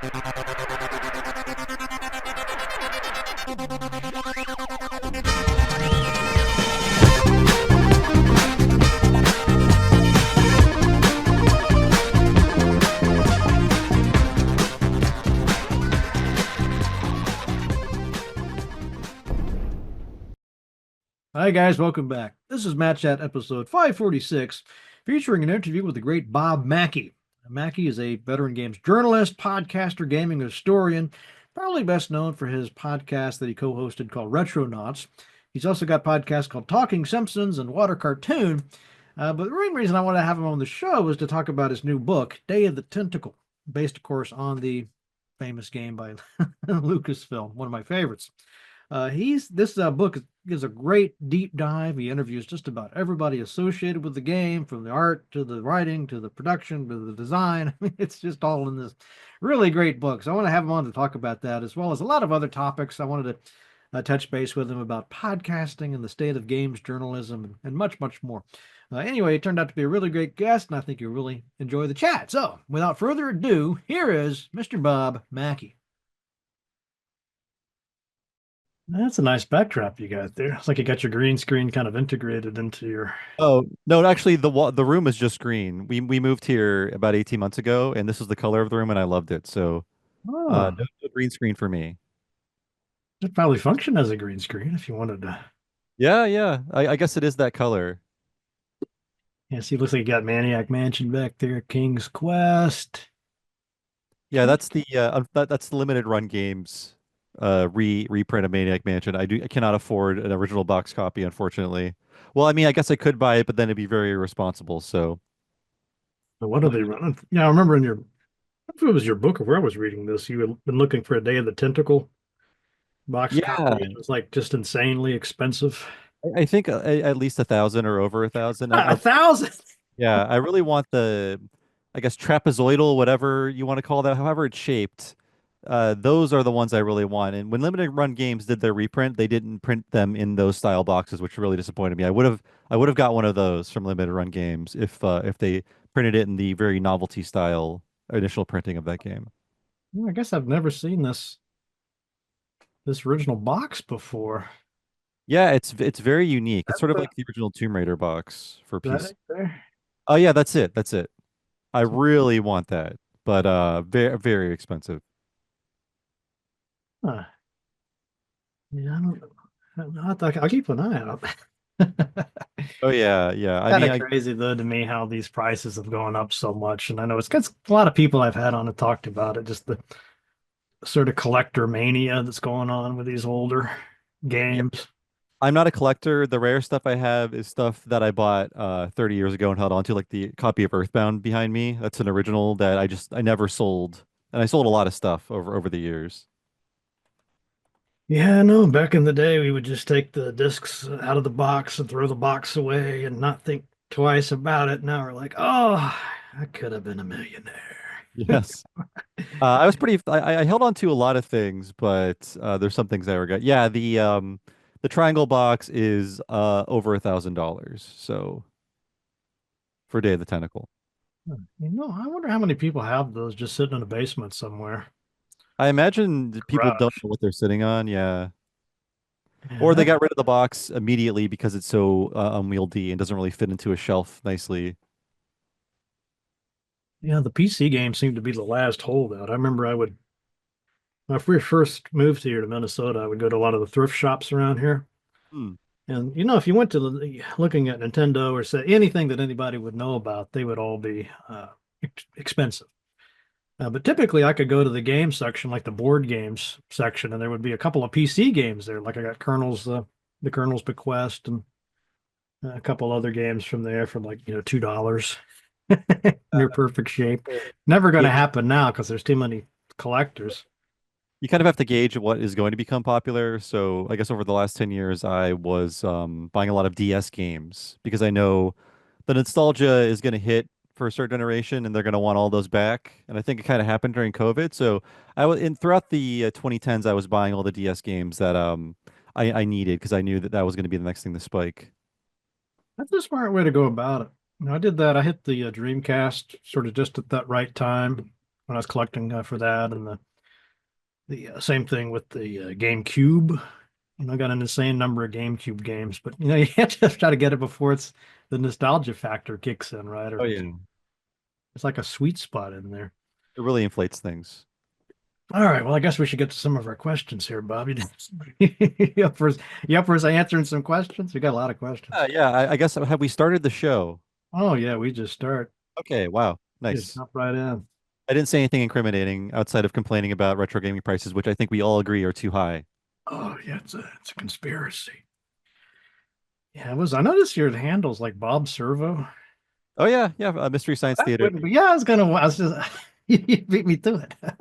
Hi, guys. Welcome back. This is Matt Chat episode 546, featuring an interview with the great Bob Mackey. Mackey is a veteran games journalist, podcaster, gaming historian, probably best known for his podcast that he co hosted called Retronauts. He's also got podcasts called Talking Simpsons and Water Cartoon. But the main reason I wanted to have him on the show was to talk about his new book, Day of the Tentacle, based, of course, on the famous game by Lucasfilm, one of my favorites. This book gives a great deep dive. He interviews just about everybody associated with the game, from the art to the writing to the production to the design. I mean, it's just all in this really great book. So I want to have him on to talk about that, as well as a lot of other topics. I wanted to touch base with him about podcasting and the state of games journalism and much, much more. Anyway, it turned out to be a really great guest, and I think you'll really enjoy the chat. So without further ado, here is Mr. Bob Mackey. That's a nice backdrop you got there. It's like you got your green screen kind of integrated into your. Oh, no, actually the room is just green. We moved here about 18 months ago and this was the color of the room and I loved it. So Oh, no green screen for me. it probably function as a green screen if you wanted to. Yeah, yeah. I guess it is that color. Yeah, see, it looks like you got Maniac Mansion back there, King's Quest. Yeah, that's the limited run games reprint of Maniac Mansion. I cannot afford an original box copy, unfortunately. Well, I mean, I guess I could buy it, but then it'd be very irresponsible. So So what are they running? Yeah, I remember in your, if it was your book or where I was reading this, you had been looking for a Day of the Tentacle box yeah, copy. It was like just insanely expensive. I think at least 1,000 or over 1,000. A thousand. Yeah, I really want I guess trapezoidal, whatever you want to call that, however it's shaped. Those are the ones I really want. And when Limited Run Games did their reprint, they didn't print them in those style boxes, which really disappointed me. I would have got one of those from Limited Run Games if they printed it in the very novelty style initial printing of that game. Well, I guess I've never seen this original box before. Yeah, it's very unique. It's That's sort of like the original Tomb Raider box for that PC. right there. Oh yeah, that's it. That's it. I really want that, but very very expensive. Huh. Yeah, I don't. I'll keep an eye out. Oh yeah, yeah. I Kind mean, of crazy though to me how these prices have gone up so much, and I know it's because a lot of people I've had on and talked about it, just the sort of collector mania that's going on with these older games. I'm not a collector. The rare stuff I have is stuff that I bought 30 years ago and held on to, like the copy of Earthbound behind me. That's an original that I never sold. And I sold a lot of stuff over the years. Yeah, I know. Back in the day, we would just take the discs out of the box and throw the box away and not think twice about it. Now we're like, oh, I could have been a millionaire. Yes. I was pretty I held on to a lot of things, but there's some things I regret. Yeah, the triangle box is over $1,000. So for Day of the Tentacle. I wonder how many people have those just sitting in a basement somewhere. I imagine that people don't Garage. know what they're sitting on. Yeah. Or they Yeah, got rid of the box immediately because it's so unwieldy and doesn't really fit into a shelf nicely. yeah, the PC games seem to be the last holdout. I remember when I first moved here to Minnesota, I would go to a lot of the thrift shops around here. Hmm. And if you went to looking at Nintendo or say anything that anybody would know about, they would all be expensive. But typically, I could go to the game section, like the board games section, and there would be a couple of PC games there. Like I got the Colonel's Bequest, and a couple other games from there for like $2, near perfect shape. Never going to Yeah, happen now because there's too many collectors. you kind of have to gauge what is going to become popular. So I guess over the last 10 years, I was buying a lot of DS games because I know the nostalgia is going to hit for a certain generation and they're going to want all those back. And I think it kind of happened during COVID. So I was throughout the 2010s, I was buying all the DS games that I needed because I knew that that was going to be the next thing to spike. That's a smart way to go about it. I did that. I hit the Dreamcast sort of just at that right time when I was collecting for that, and the same thing with the GameCube. I got an insane number of GameCube games, but you have to try to get it before the nostalgia factor kicks in, right? Oh Or yeah. it's like a sweet spot in there. It really inflates things. All right, well, I guess we should get to some of our questions here, Bobby. You up for you up for us answering some questions? We got a lot of questions. Yeah, I guess have we started the show? Oh yeah, we just start. Okay, wow. Just Nice. jump right in. I didn't say anything incriminating outside of complaining about retro gaming prices, which I think we all agree are too high. Oh yeah, it's a conspiracy. Yeah, it was. I noticed your handles like Bob Servo. Oh yeah, yeah, Mystery Science That Theater. wouldn't be. Yeah, I was gonna. I was just. You beat me to it. I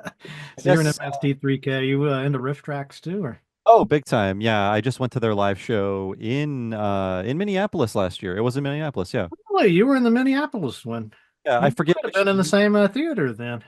So you're an guess MST3K. You into riff tracks too, or? oh, big time. Yeah, I just went to their live show in Minneapolis last year. It was in Minneapolis, yeah. Really, you were in the Minneapolis one. Yeah, I You forget might have which been in the same theater then.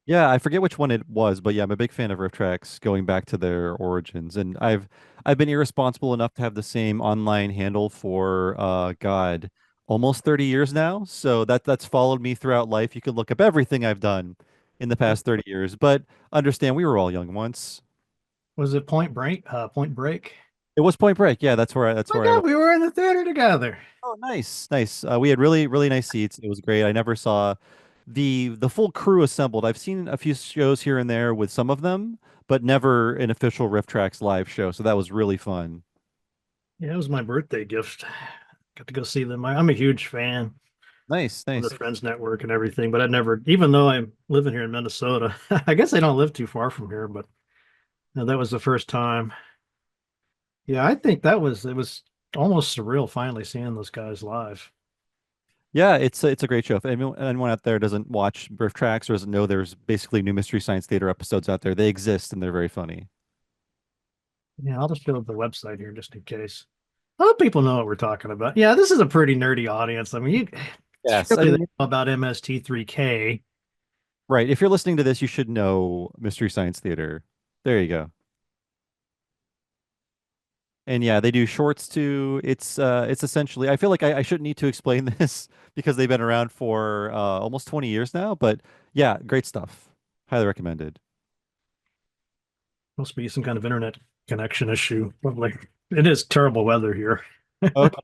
yeah, I forget which one it was, but yeah, I'm a big fan of riff tracks going back to their origins. And I've been irresponsible enough to have the same online handle for God, almost 30 years now. So that's followed me throughout life. You can look up everything I've done in the past 30 years, but understand we were all young once. Was it Point Break? Point Break. It was Point Break. Yeah, that's Oh where my I God, went. we were in the theater together. Oh, nice, nice. We had really nice seats. It was great. I never saw the full crew assembled. I've seen a few shows here and there with some of them, but never an official Riff Tracks live show. So that was really fun. Yeah, it was my birthday gift. Got to go see them. I'm a huge fan Nice, of the nice. Friends Network and everything, but I never, even though I'm living here in Minnesota, I guess I don't live too far from here, but that was the first time. Yeah, I think it was almost surreal finally seeing those guys live. Yeah, it's a great show. If anyone out there doesn't watch Riff Tracks or doesn't know there's basically new Mystery Science Theater episodes out there, they exist and they're very funny. Yeah, I'll just go to the website here just in case. I hope people know what we're talking about. Yeah, this is a pretty nerdy audience. I mean, Yes, I surely they mean, know about MST3K. right. If you're listening to this, you should know Mystery Science Theater. There you go. And yeah, they do shorts too. It's essentially I feel like I shouldn't need to explain this because they've been around for almost 20 years now, but yeah, great stuff. Highly recommended. Must be some kind of internet connection issue. Probably. It is terrible weather here. Okay,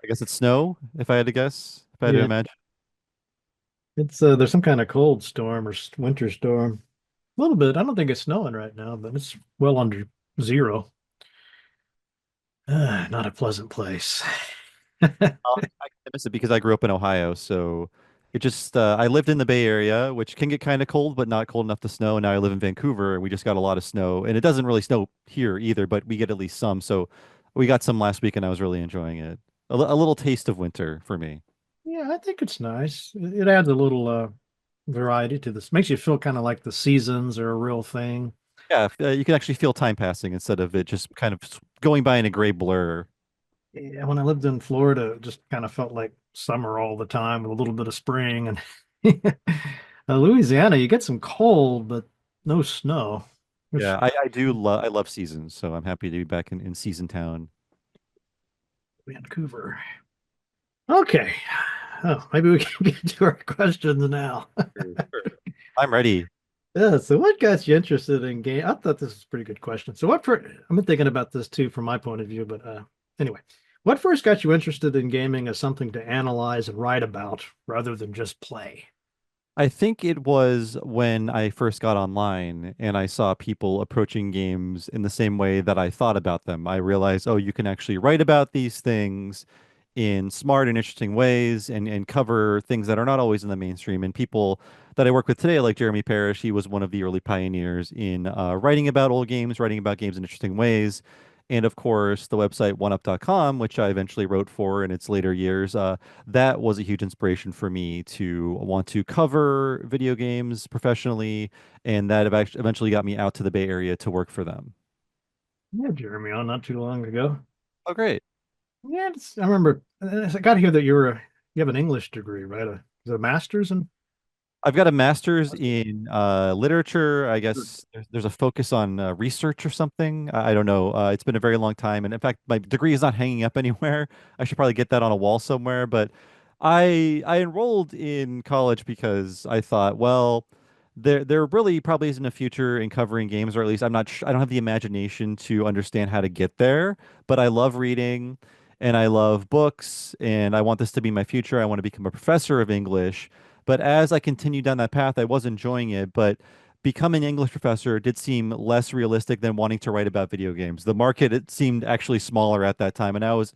I guess it's snow, if I had to guess, if I had to Yeah, imagine. it's there's some kind of cold storm or winter storm. A little bit. I don't think it's snowing right now, but it's well under zero. Not a pleasant place. I miss it because I grew up in Ohio, so it just I lived in the Bay Area, which can get kind of cold, but not cold enough to snow. And now I live in Vancouver, and we just got a lot of snow, and it doesn't really snow here either, but we get at least some. So we got some last week, and I was really enjoying it. A little taste of winter for me. Yeah, I think it's nice. It adds a little variety to this. Makes you feel kind of like the seasons are a real thing. Yeah, you can actually feel time passing instead of it just kind of going by in a gray blur. Yeah, when I lived in Florida, it just kind of felt like summer all the time with a little bit of spring. And Louisiana, you get some cold, but no snow. Which Yeah, I love seasons, so I'm happy to be back in Season Town. Vancouver. Okay. Oh, maybe we can get to our questions now. Sure, sure. I'm ready. Yeah, so what got you interested in game? I thought this was a pretty good question. So I've been thinking about this too from my point of view, but anyway, what first got you interested in gaming as something to analyze and write about rather than just play? I think it was when I first got online and I saw people approaching games in the same way that I thought about them. I realized, oh, you can actually write about these things in smart and interesting ways and cover things that are not always in the mainstream. And people that I work with today, like Jeremy Parrish, he was one of the early pioneers in writing about old games, writing about games in interesting ways. And of course, the website oneup.com, which I eventually wrote for in its later years, that was a huge inspiration for me to want to cover video games professionally, and that eventually got me out to the Bay Area to work for them. Yeah, Jeremy, on not too long ago. Oh, great. Yeah, I remember. I got to hear that you have an English degree, right? Is it a master's in? I've got a master's in literature. I guess there's a focus on research or something. I don't know. It's been a very long time, and in fact, my degree is not hanging up anywhere. I should probably get that on a wall somewhere. But I enrolled in college because I thought, well, there really probably isn't a future in covering games, or at least I don't have the imagination to understand how to get there. But I love reading, and I love books, and I want this to be my future. I want to become a professor of English. But as I continued down that path, I was enjoying it, but becoming an English professor did seem less realistic than wanting to write about video games. The market, it seemed actually smaller at that time, and I was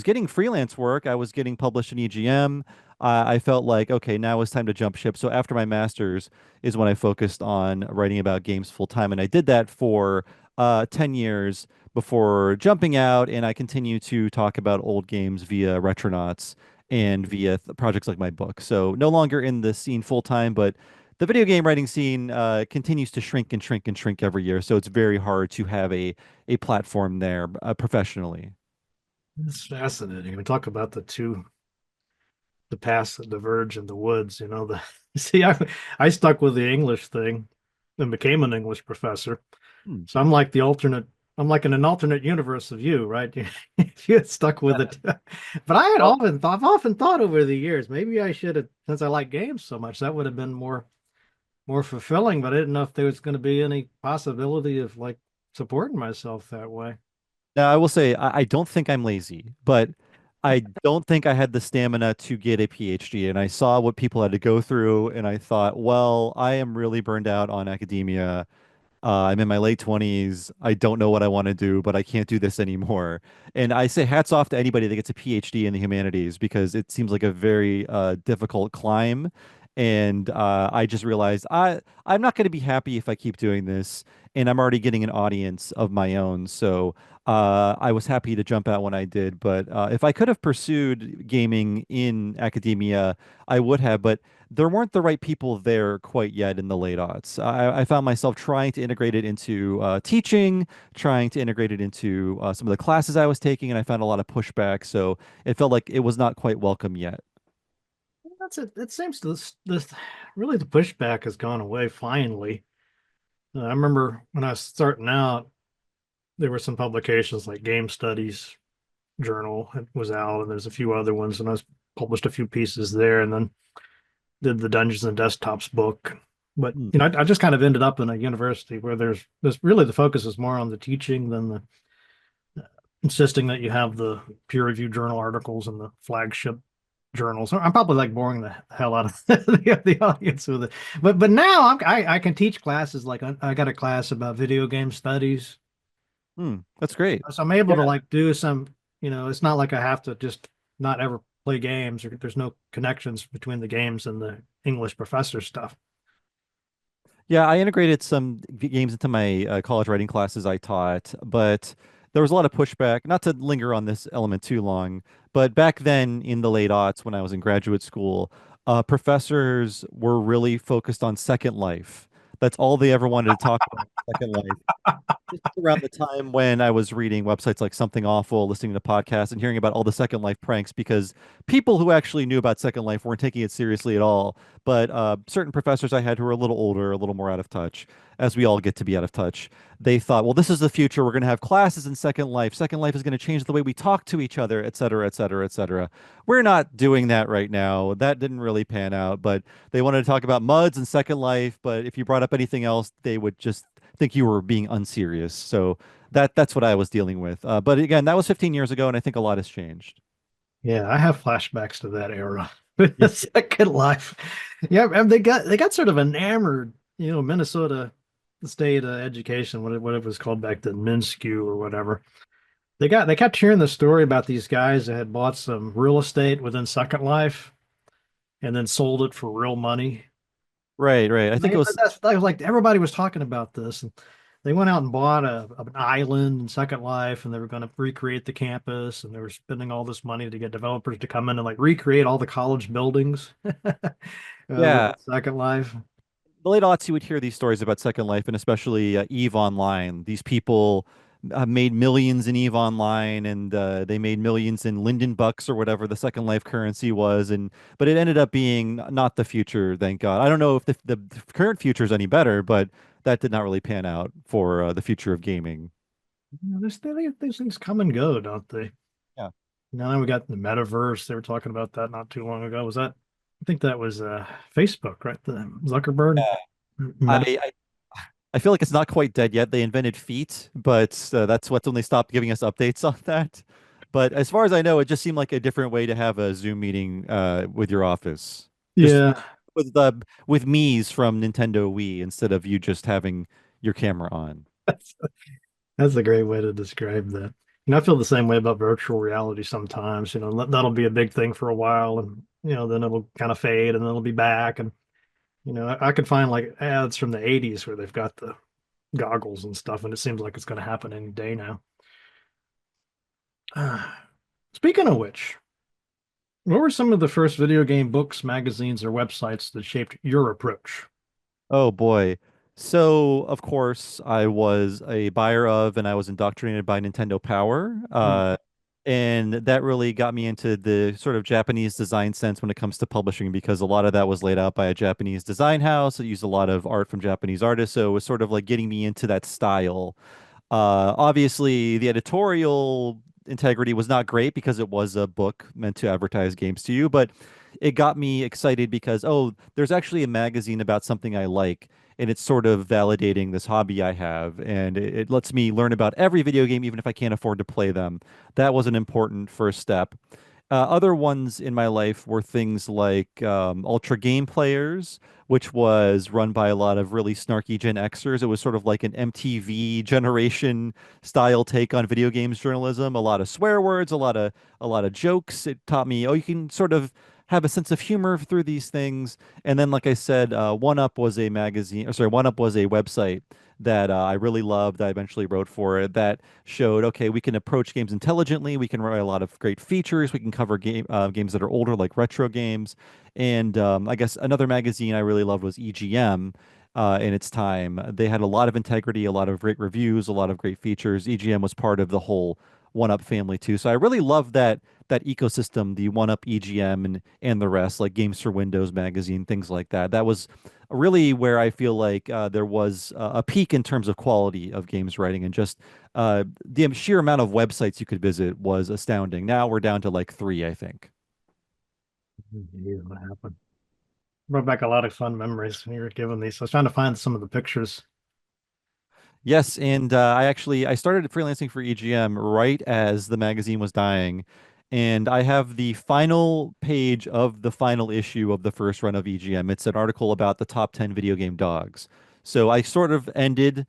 getting freelance work. I was getting published in EGM. I felt like, okay, now it's time to jump ship. So after my master's is when I focused on writing about games full time, and I did that for 10 years before jumping out, and I continue to talk about old games via Retronauts and via projects like my book. So no longer in the scene full time, but the video game writing scene continues to shrink and shrink and shrink every year. So it's very hard to have a platform there professionally. It's fascinating. We talk about the paths that diverge in the woods. The see, I stuck with the English thing and became an English professor. Hmm. So I'm like the alternate. I'm like in an alternate universe of you, right? If you had stuck with it, but Well, I've often thought over the years, maybe I should have, since I like games so much, that would have been more fulfilling. But I didn't know if there was going to be any possibility of like supporting myself that way. now I will say I don't think I'm lazy, but I don't think I had the stamina to get a PhD. And I saw what people had to go through, and I thought, well, I am really burned out on academia. I'm in my late 20s. I don't know what I want to do, but I can't do this anymore. And I say hats off to anybody that gets a PhD in the humanities because it seems like a very difficult climb. And I just realized I'm not going to be happy if I keep doing this. And I'm already getting an audience of my own. So I was happy to jump out when I did. But if I could have pursued gaming in academia, I would have. But there weren't the right people there quite yet in the late aughts. I found myself trying to integrate it into teaching, trying to integrate it into some of the classes I was taking, and I found a lot of pushback. So it felt like it was not quite welcome yet. That's it. It seems this really the pushback has gone away finally. I remember when I was starting out, there were some publications like Game Studies Journal it was out, and there's a few other ones, and I was published a few pieces there, and then did the Dungeons and Desktops book. But Hmm. I just kind of ended up in a university where there's really the focus is more on the teaching than the insisting that you have the peer reviewed journal articles and the flagship journals. I'm probably like boring the hell out of the audience with it. But now I can teach classes like I got a class about video game studies. That's great. So I'm able Yeah. to like do some, it's not like I have to just not ever play games or there's no connections between the games and the English professor stuff. Yeah, I integrated some games into my college writing classes I taught, but there was a lot of pushback. Not to linger on this element too long, but back then in the late aughts when I was in graduate school, professors were really focused on Second Life. That's all they ever wanted to talk about, Second Life. This is around the time when I was reading websites like Something Awful, listening to podcasts, and hearing about all the Second Life pranks because people who actually knew about Second Life weren't taking it seriously at all. But certain professors I had who were a little older, a little more out of touch, as we all get to be out of touch, they thought, well, this is the future. We're going to have classes in Second Life. Second Life is going to change the way we talk to each other, et cetera, et cetera, et cetera. We're not doing that right now. That didn't really pan out, but they wanted to talk about MUDs and Second Life. But if you brought up anything else, they would just think you were being unserious. So that's what I was dealing with. But again, that was 15 years ago, and I think a lot has changed. Yeah, I have flashbacks to that era. Yeah. Second Life. Yeah, and they got sort of enamored, Minnesota State Education, what it was called back then, MnSCU or whatever. They kept hearing the story about these guys that had bought some real estate within Second Life and then sold it for real money. Right, right. I think it was, That was like everybody was talking about this, and they went out and bought an island in Second Life, and they were going to recreate the campus, and they were spending all this money to get developers to come in and like recreate all the college buildings with yeah. Second Life. The late aughts, you would hear these stories about Second Life and especially Eve Online. These people made millions in Eve Online, and they made millions in Linden Bucks or whatever the Second Life currency was. And but it ended up being not the future, thank God. I don't know if the current future is any better, but that did not really pan out for the future of gaming. These things come and go, don't they? Yeah. Now we got the metaverse. They were talking about that not too long ago. Was that? I think that was Facebook, right? The Zuckerberg. Meta. I I feel like it's not quite dead yet. They invented Feet, but that's what's when they stopped giving us updates on that. But as far as I know, it just seemed like a different way to have a Zoom meeting with your office. Just Yeah, with me's from Nintendo Wii instead of you just having your camera on. that's, that's a great way to describe that. I feel the same way about virtual reality sometimes. That'll be a big thing for a while, and then it'll kind of fade, and then it'll be back. And I could find like ads from the '80s where they've got the goggles and stuff, and it seems like it's going to happen any day now. Speaking of which, what were some of the first video game books, magazines, or websites that shaped your approach? Oh boy. So, of course, I was a buyer of and I was indoctrinated by Nintendo Power. Hmm. And that really got me into the sort of Japanese design sense when it comes to publishing because a lot of that was laid out by a Japanese design house. It used a lot of art from Japanese artists. So it was sort of like getting me into that style. Obviously, the editorial integrity was not great because it was a book meant to advertise games to you, but it got me excited because, oh, there's actually a magazine about something I like, and it's sort of validating this hobby I have, and it lets me learn about every video game, even if I can't afford to play them. That was an important first step. Other ones in my life were things like Ultra Game Players, which was run by a lot of really snarky Gen Xers. It was sort of like an MTV generation style take on video games journalism. A lot of swear words, a lot of jokes. It taught me, oh, you can sort of have a sense of humor through these things. And then, like I said, One Up was a magazine, or sorry, One Up was a website that I really loved. I eventually wrote for it that showed, okay, we can approach games intelligently. We can write a lot of great features. We can cover games that are older, like retro games. And I guess another magazine I really loved was EGM. In its time, they had a lot of integrity, a lot of great reviews, a lot of great features. EGM was part of the whole One Up family too, so I really love that ecosystem, the One Up EGM and the rest, like Games for Windows magazine, things like that. That was really where I feel like there was a peak in terms of quality of games writing and just the sheer amount of websites you could visit was astounding. Now we're down to like three, I think. Yeah, what happened? Brought back a lot of fun memories when you were giving these. I was trying to find some of the pictures. Yes, and I started freelancing for EGM right as the magazine was dying, and I have the final page of the final issue of the first run of EGM. It's an article about the top 10 video game dogs. So I sort of ended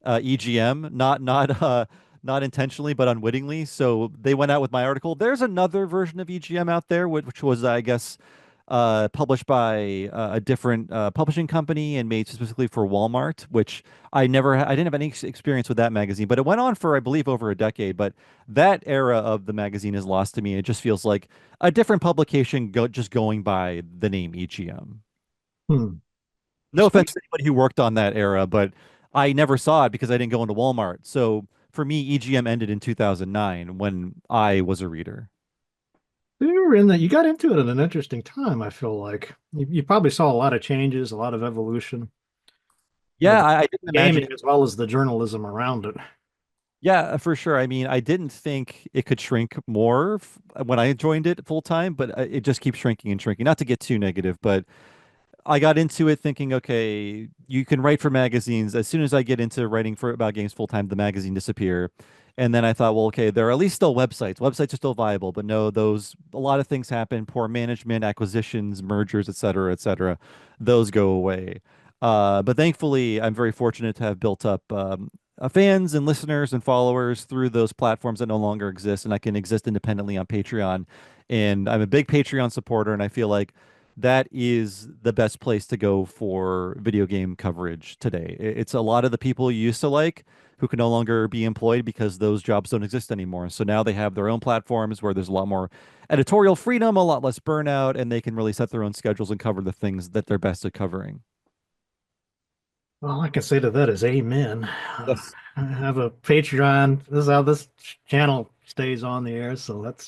EGM, not intentionally, but unwittingly. So they went out with my article. There's another version of EGM out there, which was, I guess, published by a different publishing company and made specifically for Walmart, which I didn't have any experience with that magazine, but it went on for, I believe, over a decade. But that era of the magazine is lost to me. It just feels like a different publication just going by the name EGM. Hmm. No offense Speak. to anybody who worked on that era, but I never saw it because I didn't go into Walmart. So for me, EGM ended in 2009 when I was a reader. You were in that. You got into it at an interesting time. I feel like you probably saw a lot of changes, a lot of evolution Yeah, of I didn't imagine. gaming as well as the journalism around it. Yeah, for sure. I mean, I didn't think it could shrink more when I joined it full time, but it just keeps shrinking and shrinking. Not to get too negative, but I got into it thinking, okay, you can write for magazines. As soon as I get into writing for about games full time, the magazine disappear. And then I thought, well, okay, there are at least still websites. Websites are still viable, but no, a lot of things happen, poor management, acquisitions, mergers, et cetera, et cetera. Those go away. But thankfully, I'm very fortunate to have built up fans and listeners and followers through those platforms that no longer exist, and I can exist independently on Patreon. And I'm a big Patreon supporter, and I feel like that is the best place to go for video game coverage today. It's a lot of the people you used to like who can no longer be employed because those jobs don't exist anymore. So now they have their own platforms where there's a lot more editorial freedom, a lot less burnout, and they can really set their own schedules and cover the things that they're best at covering. All I can say to that is amen. Yes. I have a Patreon. This is how this channel stays on the air. So of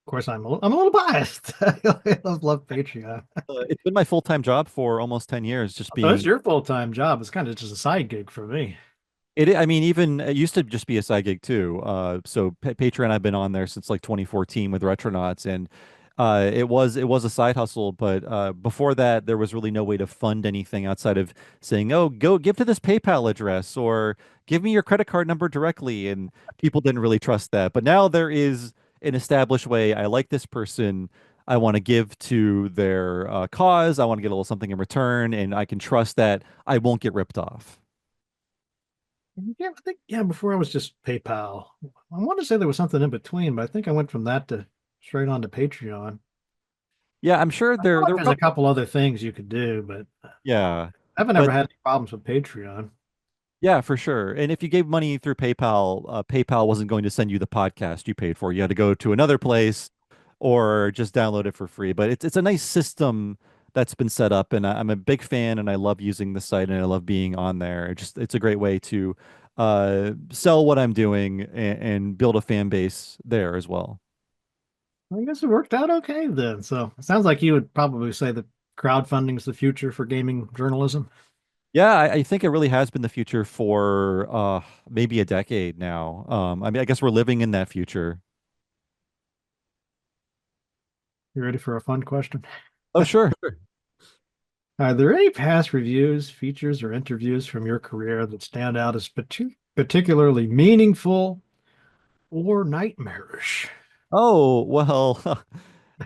course, I'm a little biased. I love Patreon. It's been my full-time job for almost 10 years, just So that's being your full-time job. It's kind of just a side gig for me. I mean, even it used to just be a side gig too. So Patreon, I've been on there since like 2014 with Retronauts, and It was a side hustle, but before that, there was really no way to fund anything outside of saying, "Oh, go give to this PayPal address," or "Give me your credit card number directly." And people didn't really trust that. But now there is an established way. I like this person. I want to give to their cause. I want to get a little something in return, and I can trust that I won't get ripped off. Yeah, I think yeah. Before I was just PayPal. I want to say there was something in between, but I think I went from that to straight on to Patreon. Yeah, I'm sure I feel like there were there's a couple other things you could do, but yeah. I haven't ever But had any problems with Patreon. yeah, for sure. And if you gave money through PayPal, PayPal wasn't going to send you the podcast you paid for. You had to go to another place or just download it for free. But it's a nice system that's been set up, and I'm a big fan, and I love using the site, and I love being on there. It's a great way to sell what I'm doing and build a fan base there as well. I guess it worked out okay then. So it sounds like you would probably say that crowdfunding is the future for gaming journalism. Yeah, I think it really has been the future for maybe a decade now. I mean, I guess we're living in that future. You ready for a fun question? Oh, sure. Are there any past reviews, features, or interviews from your career that stand out as particularly meaningful or nightmarish? Oh, well,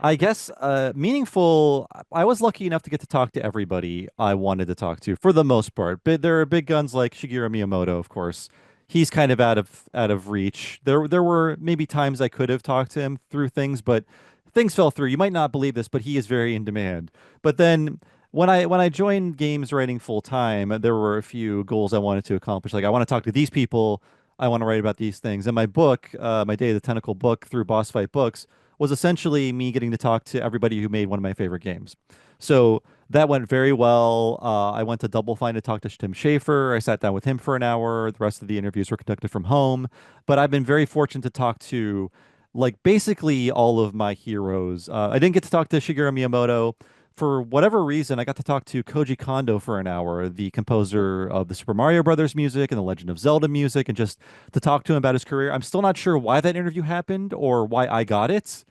I guess meaningful. I was lucky enough to get to talk to everybody I wanted to talk to for the most part. But there are big guns like Shigeru Miyamoto, of course. He's kind of out of reach. There were maybe times I could have talked to him through things, but things fell through. You might not believe this, but he is very in demand. But then when I joined games writing full time, there were a few goals I wanted to accomplish. Like I want to talk to these people. I want to write about these things. And my book, my Day of the Tentacle book through Boss Fight Books was essentially me getting to talk to everybody who made one of my favorite games. So that went very well. I went to Double Fine to talk to Tim Schafer. I sat down with him for an hour. The rest of the interviews were conducted from home. But I've been very fortunate to talk to like basically all of my heroes. I didn't get to talk to Shigeru Miyamoto. For whatever reason, I got to talk to Koji Kondo for an hour, the composer of the Super Mario Brothers music and the Legend of Zelda music, and just to talk to him about his career. I'm still not sure why that interview happened or why I got it,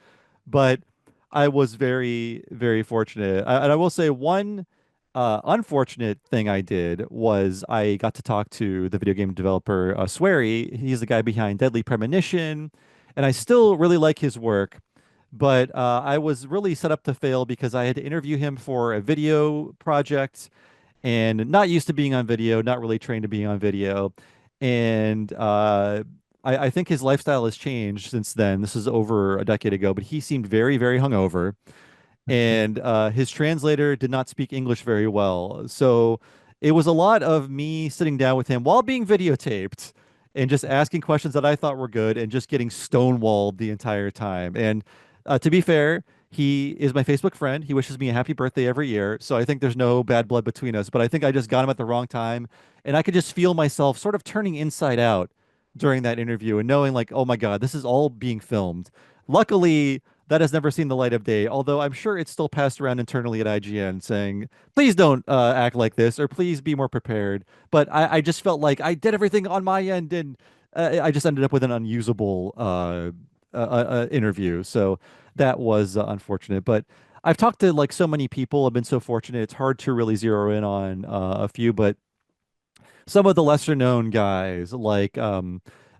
but I was very, very fortunate. And I will say one unfortunate thing I did was I got to talk to the video game developer Swery. He's the guy behind Deadly Premonition, and I still really like his work. But I was really set up to fail because I had to interview him for a video project and not used to being on video, not really trained to being on video. And I think his lifestyle has changed since then. This is over a decade ago, but he seemed very, very hungover and his translator did not speak English very well. So it was a lot of me sitting down with him while being videotaped and just asking questions that I thought were good and just getting stonewalled the entire time. And to be fair, he is my Facebook friend. He wishes me a happy birthday every year. So I think there's no bad blood between us. But I think I just got him at the wrong time. And I could just feel myself sort of turning inside out during that interview and knowing, like, oh my God, this is all being filmed. Luckily, that has never seen the light of day, although I'm sure it's still passed around internally at IGN saying, please don't act like this or please be more prepared. But I just felt like I did everything on my end and I just ended up with an unusable interview. So that was unfortunate. But I've talked to like so many people. I've been so fortunate. It's hard to really zero in on a few, but some of the lesser known guys like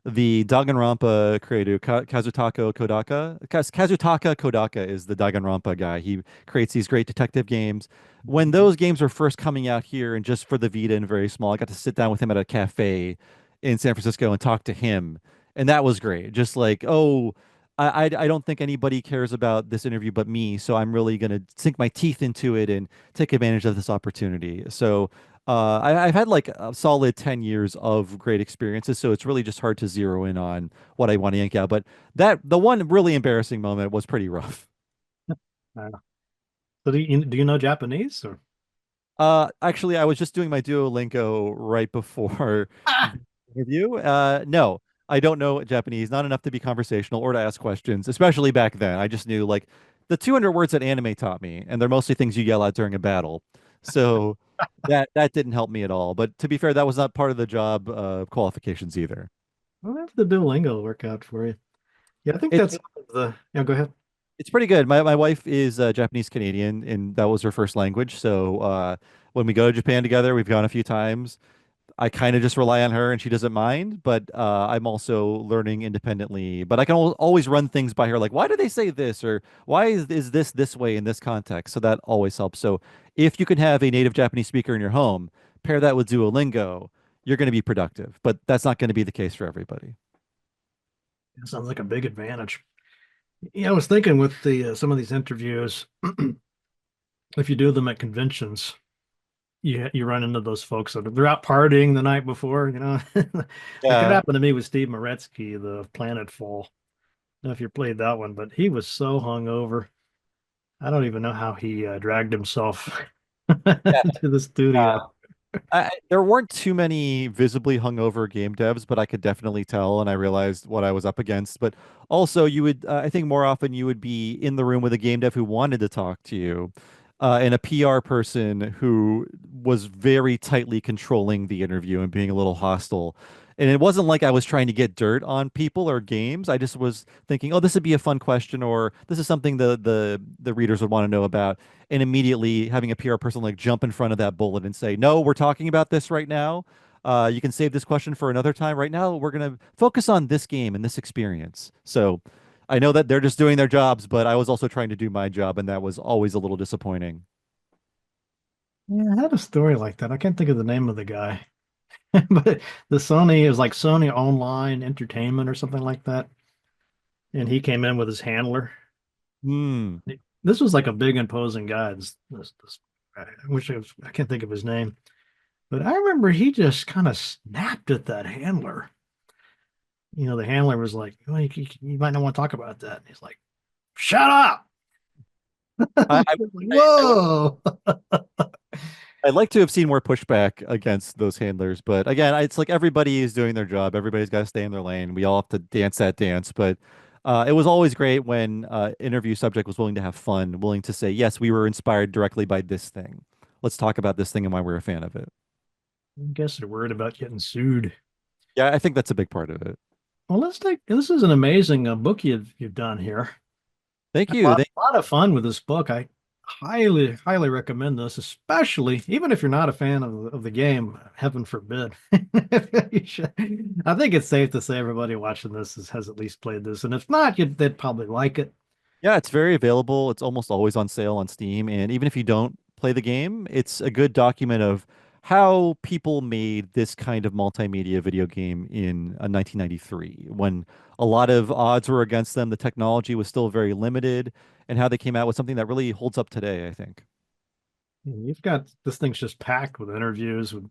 the Danganronpa creator Kazutaka Kodaka. Kazutaka Kodaka is the Danganronpa guy. He creates these great detective games. When those games were first coming out here and just for the Vita and very small, I got to sit down with him at a cafe in San Francisco and talk to him. And that was great. Just like, oh, I don't think anybody cares about this interview but me, so I'm really gonna sink my teeth into it and take advantage of this opportunity. So I've had like a solid 10 years of great experiences, so it's really just hard to zero in on what I want to yank out. But the one really embarrassing moment was pretty rough. Uh, so do you know Japanese or? Actually, I was just doing my Duolingo right before Ah! the interview. No, I don't know Japanese, not enough to be conversational or to ask questions, especially back then. I just knew like the 200 words that anime taught me, and they're mostly things you yell out during a battle. So that didn't help me at all. But to be fair, that was not part of the job qualifications either. Well, that's the Duolingo will work out for you. Yeah, I think It that's the. Yeah, go ahead. It's pretty good. My wife is Japanese Canadian, and that was her first language. So when we go to Japan together, we've gone a few times. I kind of just rely on her, and she doesn't mind. But I'm also learning independently. But I can always run things by her, like why do they say this, or why is this way in this context? So that always helps. So if you can have a native Japanese speaker in your home, pair that with Duolingo, you're going to be productive. But that's not going to be the case for everybody. It sounds like a big advantage. Yeah, I was thinking with the some of these interviews, if you do them at conventions, you run into those folks that they're out partying the night before, you know. Like it Yeah. happened to me with Steve Moretsky, the Planetfall. I don't know if you played that one, but he was so hungover. I don't even know how he dragged himself Yeah. to the studio. There weren't too many visibly hungover game devs, but I could definitely tell, and I realized what I was up against. But also, you would, I think, more often you would be in the room with a game dev who wanted to talk to you, and a PR person who was very tightly controlling the interview and being a little hostile. And it wasn't like I was trying to get dirt on people or games. I just was thinking, oh, this would be a fun question, or this is something the readers would want to know about, and immediately having a PR person like jump in front of that bullet and say, "No, we're talking about this right now. You can save this question for another time. Right now, we're going to focus on this game and this experience." So I know that they're just doing their jobs, but I was also trying to do my job, and that was always a little disappointing. Yeah, I had a story like that. I can't think of the name of the guy, but the Sony is like Sony Online Entertainment or something like that. And he came in with his handler. Hmm. This was like a big imposing guy. I wish I can't think of his name, but I remember he just kind of snapped at that handler. You know, the handler was like, well, you might not want to talk about that. And he's like, shut up. I, I, Like, I whoa. I'd like to have seen more pushback against those handlers, but again, it's like everybody is doing their job. Everybody's got to stay in their lane. We all have to dance that dance. But it was always great when interview subject was willing to have fun, willing to say, yes, we were inspired directly by this thing. Let's talk about this thing and why we're a fan of it. I guess they're worried about getting sued. Yeah, I think that's a big part of it. Well, let's take this is an amazing book you've done here. Thank A you. lot of fun with this book. I highly recommend this, especially even if you're not a fan of the game. Heaven forbid. You should. I think it's safe to say everybody watching this has at least played this, and if not, they'd probably like it. Yeah, it's very available. It's almost always on sale on Steam. And even if you don't play the game, it's a good document of how people made this kind of multimedia video game in 1993 when a lot of odds were against them. The technology was still very limited, and how they came out with something that really holds up today, I think. You've got this thing's just packed with interviews with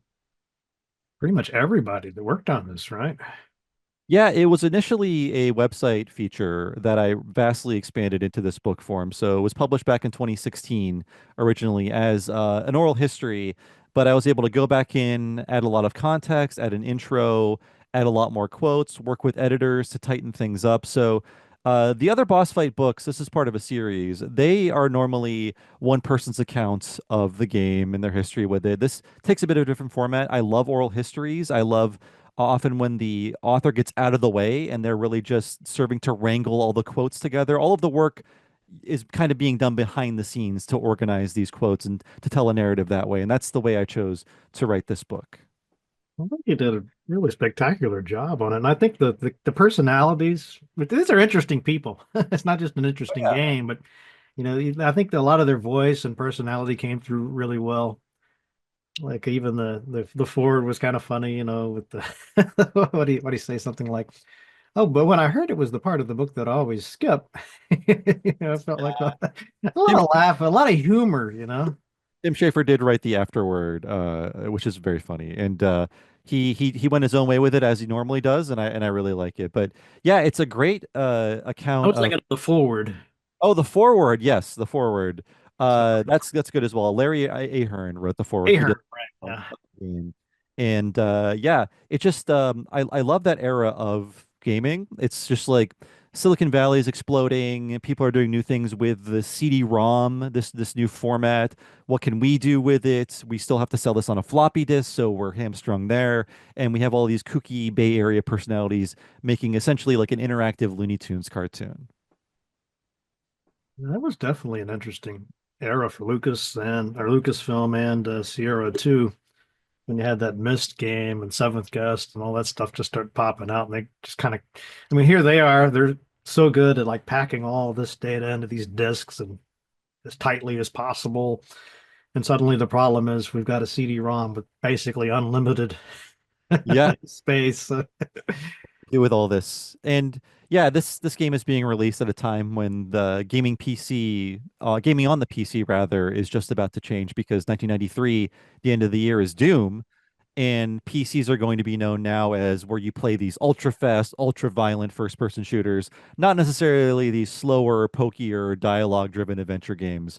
pretty much everybody that worked on this, right? Yeah, it was initially a website feature that I vastly expanded into this book form. So it was published back in 2016 originally as an oral history, but I was able to go back in, add a lot of context, add an intro, add a lot more quotes, work with editors to tighten things up. So the other boss fight books, this is part of a series, they are normally one person's accounts of the game and their history with it. This takes a bit of a different format. I love oral histories. I love often when the author gets out of the way and they're really just serving to wrangle all the quotes together. All of the work is kind of being done behind the scenes to organize these quotes and to tell a narrative that way. And that's the way I chose to write this book. I think you did a really spectacular job on it. And I think the personalities, but these are interesting people. It's not just an interesting game, but you know, I think that a lot of their voice and personality came through really well. Like even the forward was kind of funny, you know, with the what do you say something like, "Oh, but when I heard it was the part of the book that I always skip," you know, it felt like a lot Tim, of laugh, a lot of humor, you know. Tim Schafer did write the afterword, which is very funny. And he went his own way with it as he normally does, and I really like it. But yeah, it's a great I account was of thinking of the forward. oh, the forward. Yes, the forward. Sorry. That's good as well. Larry Ahern wrote the forward. He Ahern, did right? of Yeah. the game. And yeah, it just I love that era of gaming. It's just like Silicon Valley is exploding. People are doing new things with the CD-ROM, this new format. What can we do with it? We still have to sell this on a floppy disk, so we're hamstrung there. And we have all these kooky Bay Area personalities making essentially like an interactive Looney Tunes cartoon. That was definitely an interesting era for Lucas and or Lucasfilm and Sierra too. When you had that Mist game and Seventh Guest and all that stuff just start popping out, and they just kind of, I mean, here they are. They're so good at like packing all this data into these disks and as tightly as possible. And suddenly the problem is we've got a CD-ROM with basically unlimited Yeah, space. do with all this. And yeah, this game is being released at a time when the gaming on the PC rather, is just about to change because 1993, the end of the year is Doom, and PCs are going to be known now as where you play these ultra fast, ultra violent first person shooters, not necessarily these slower, pokier, dialogue driven adventure games.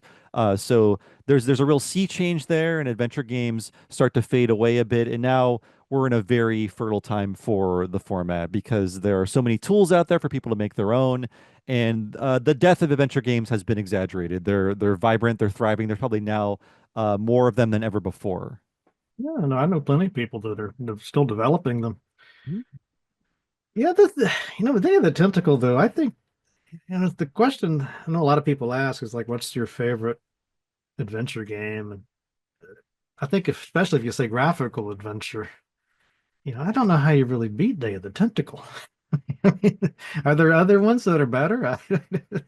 So there's a real sea change there, and adventure games start to fade away a bit. And now we're in a very fertile time for the format because there are so many tools out there for people to make their own. And the death of adventure games has been exaggerated. They're vibrant, they're thriving. There's probably now more of them than ever before. Yeah, no, I know plenty of people that are still developing them. Mhm. Yeah, the thing of the tentacle, though, I think, the question I know a lot of people ask is like, what's your favorite adventure game? And I think, especially if you say graphical adventure, I don't know how you really beat Day of the Tentacle. I mean, are there other ones that are better? Yeah,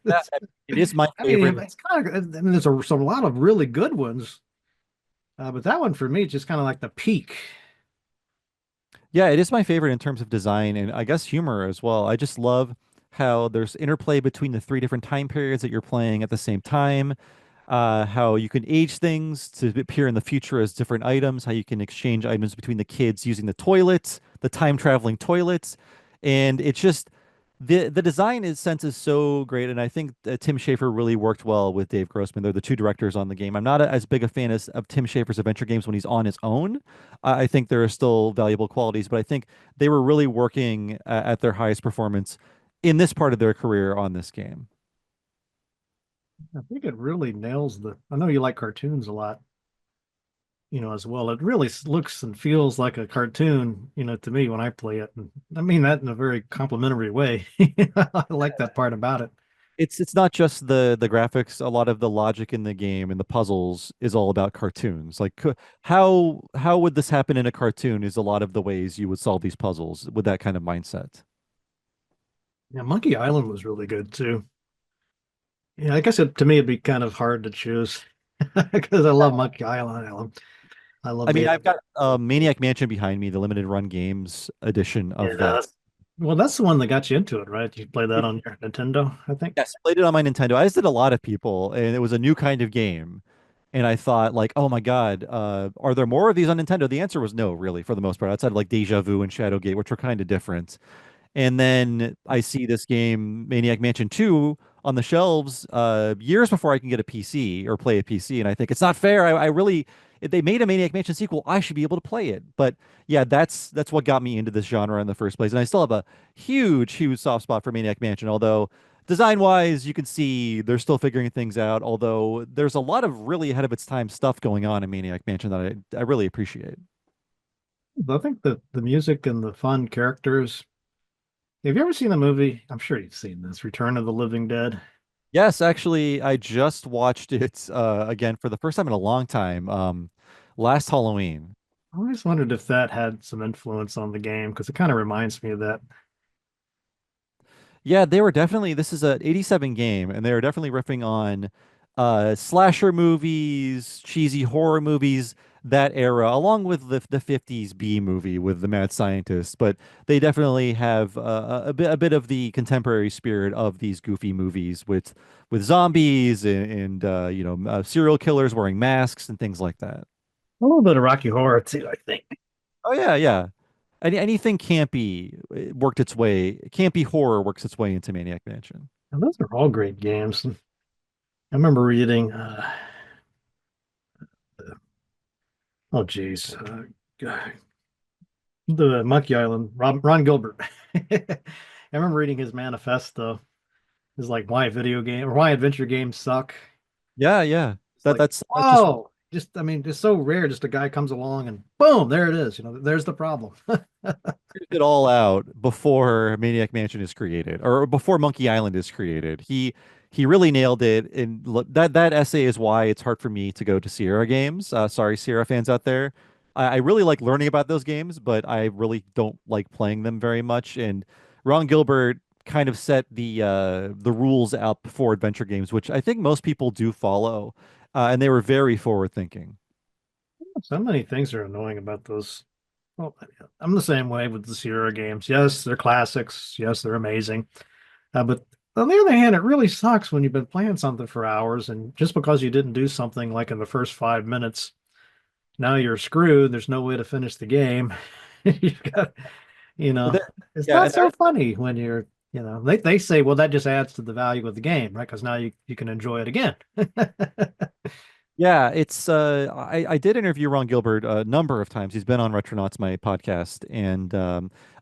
It's, it is my I mean, favorite. it's kind of, I mean, a lot of really good ones, but that one for me is just kind of like the peak. Yeah, it is my favorite in terms of design and I guess humor as well. I just love how there's interplay between the three different time periods that you're playing at the same time. How you can age things to appear in the future as different items, how you can exchange items between the kids using the toilets, the time traveling toilets, and it's just the design is sense is so great, and I think Tim Schafer really worked well with Dave Grossman. They're the two directors on the game. I'm not as big a fan of Tim Schafer's adventure games when he's on his own. I think there are still valuable qualities, but I think they were really working at their highest performance in this part of their career on this game. I think it really nails I know you like cartoons a lot, as well. It really looks and feels like a cartoon, to me when I play it. And I mean that in a very complimentary way. I like that part about it. It's not just the graphics. A lot of the logic in the game and the puzzles is all about cartoons. Like how would this happen in a cartoon is a lot of the ways you would solve these puzzles with that kind of mindset. Yeah, Monkey Island was really good too. Yeah, I guess to me it'd be kind of hard to choose because I love Monkey Island. I love I mean, the I've got Maniac Mansion behind me, the limited run games edition of that. yeah. Well, that's the one that got you into it, right? You played that on your Nintendo, I think. Yes, played it on my Nintendo. As did a lot of people, and it was a new kind of game. And I thought, like, oh my God, are there more of these on Nintendo? The answer was no, really, for the most part, outside of like Deja Vu and Shadowgate, which were kind of different. And then I see this game, Maniac Mansion 2, on the shelves years before I can get a PC or play a PC. And I think it's not fair. I really, if they made a Maniac Mansion sequel, I should be able to play it. But yeah, that's what got me into this genre in the first place. And I still have a huge, huge soft spot for Maniac Mansion, although design-wise, you can see they're still figuring things out, although there's a lot of really ahead of its time stuff going on in Maniac Mansion that I really appreciate. I think the music and the fun characters. Have you ever seen the movie? I'm sure you've seen this, Return of the Living Dead. Yes, actually, I just watched it again for the first time in a long time. Last Halloween. I always wondered if that had some influence on the game because it kind of reminds me of that. Yeah, they were definitely. This is a '87 game, and they were definitely riffing on slasher movies, cheesy horror movies, that era, along with the '50s B movie with the mad scientist. But they definitely have a bit of the contemporary spirit of these goofy movies with zombies and serial killers wearing masks and things like that. A little bit of Rocky Horror too, I think. Oh yeah, yeah. Anything campy worked its way. Campy horror works its way into Maniac Mansion. And those are all great games. I remember reading, oh geez, the Monkey Island, Ron Gilbert. I remember reading his manifesto. It's like why video game or why adventure games suck. Yeah, yeah. It's That like, that's just whoa, just I mean, it's so rare. Just a guy comes along and boom, there it is. There's the problem. figured it all out before Maniac Mansion is created, or before Monkey Island is created. He he really nailed it. And that essay is why it's hard for me to go to Sierra games. Sorry, Sierra fans out there. I really like learning about those games, but I really don't like playing them very much. And Ron Gilbert kind of set the rules out for adventure games, which I think most people do follow. And they were very forward thinking. So many things are annoying about those. Well, I'm the same way with the Sierra games. Yes, they're classics. Yes, they're amazing. But on the other hand, it really sucks when you've been playing something for hours and just because you didn't do something like in the first 5 minutes, now you're screwed. There's no way to finish the game. You've got, you Well, know, there, it's yeah, not and there, so funny when you're, they say, well, that just adds to the value of the game, right? Because now you can enjoy it again. yeah, it's I did interview Ron Gilbert a number of times. He's been on Retronauts, my podcast, and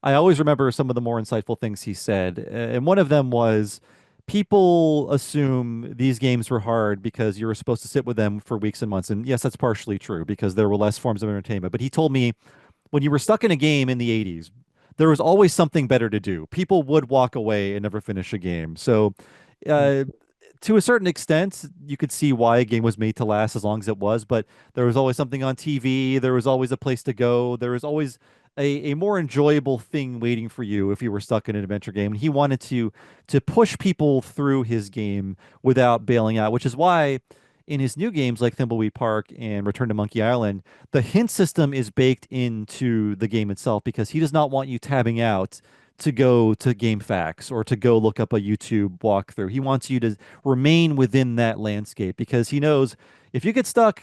I always remember some of the more insightful things he said. And one of them was people assume these games were hard because you were supposed to sit with them for weeks and months. And yes, that's partially true because there were less forms of entertainment. But he told me when you were stuck in a game in the 80s, there was always something better to do. People would walk away and never finish a game. So uh, to a certain extent, you could see why a game was made to last as long as it was, but there was always something on TV. There was always a place to go. There was always a more enjoyable thing waiting for you if you were stuck in an adventure game. And he wanted to push people through his game without bailing out, which is why in his new games like Thimbleweed Park and Return to Monkey Island, the hint system is baked into the game itself because he does not want you tabbing out to go to GameFAQs or to go look up a YouTube walkthrough. He wants you to remain within that landscape because he knows if you get stuck,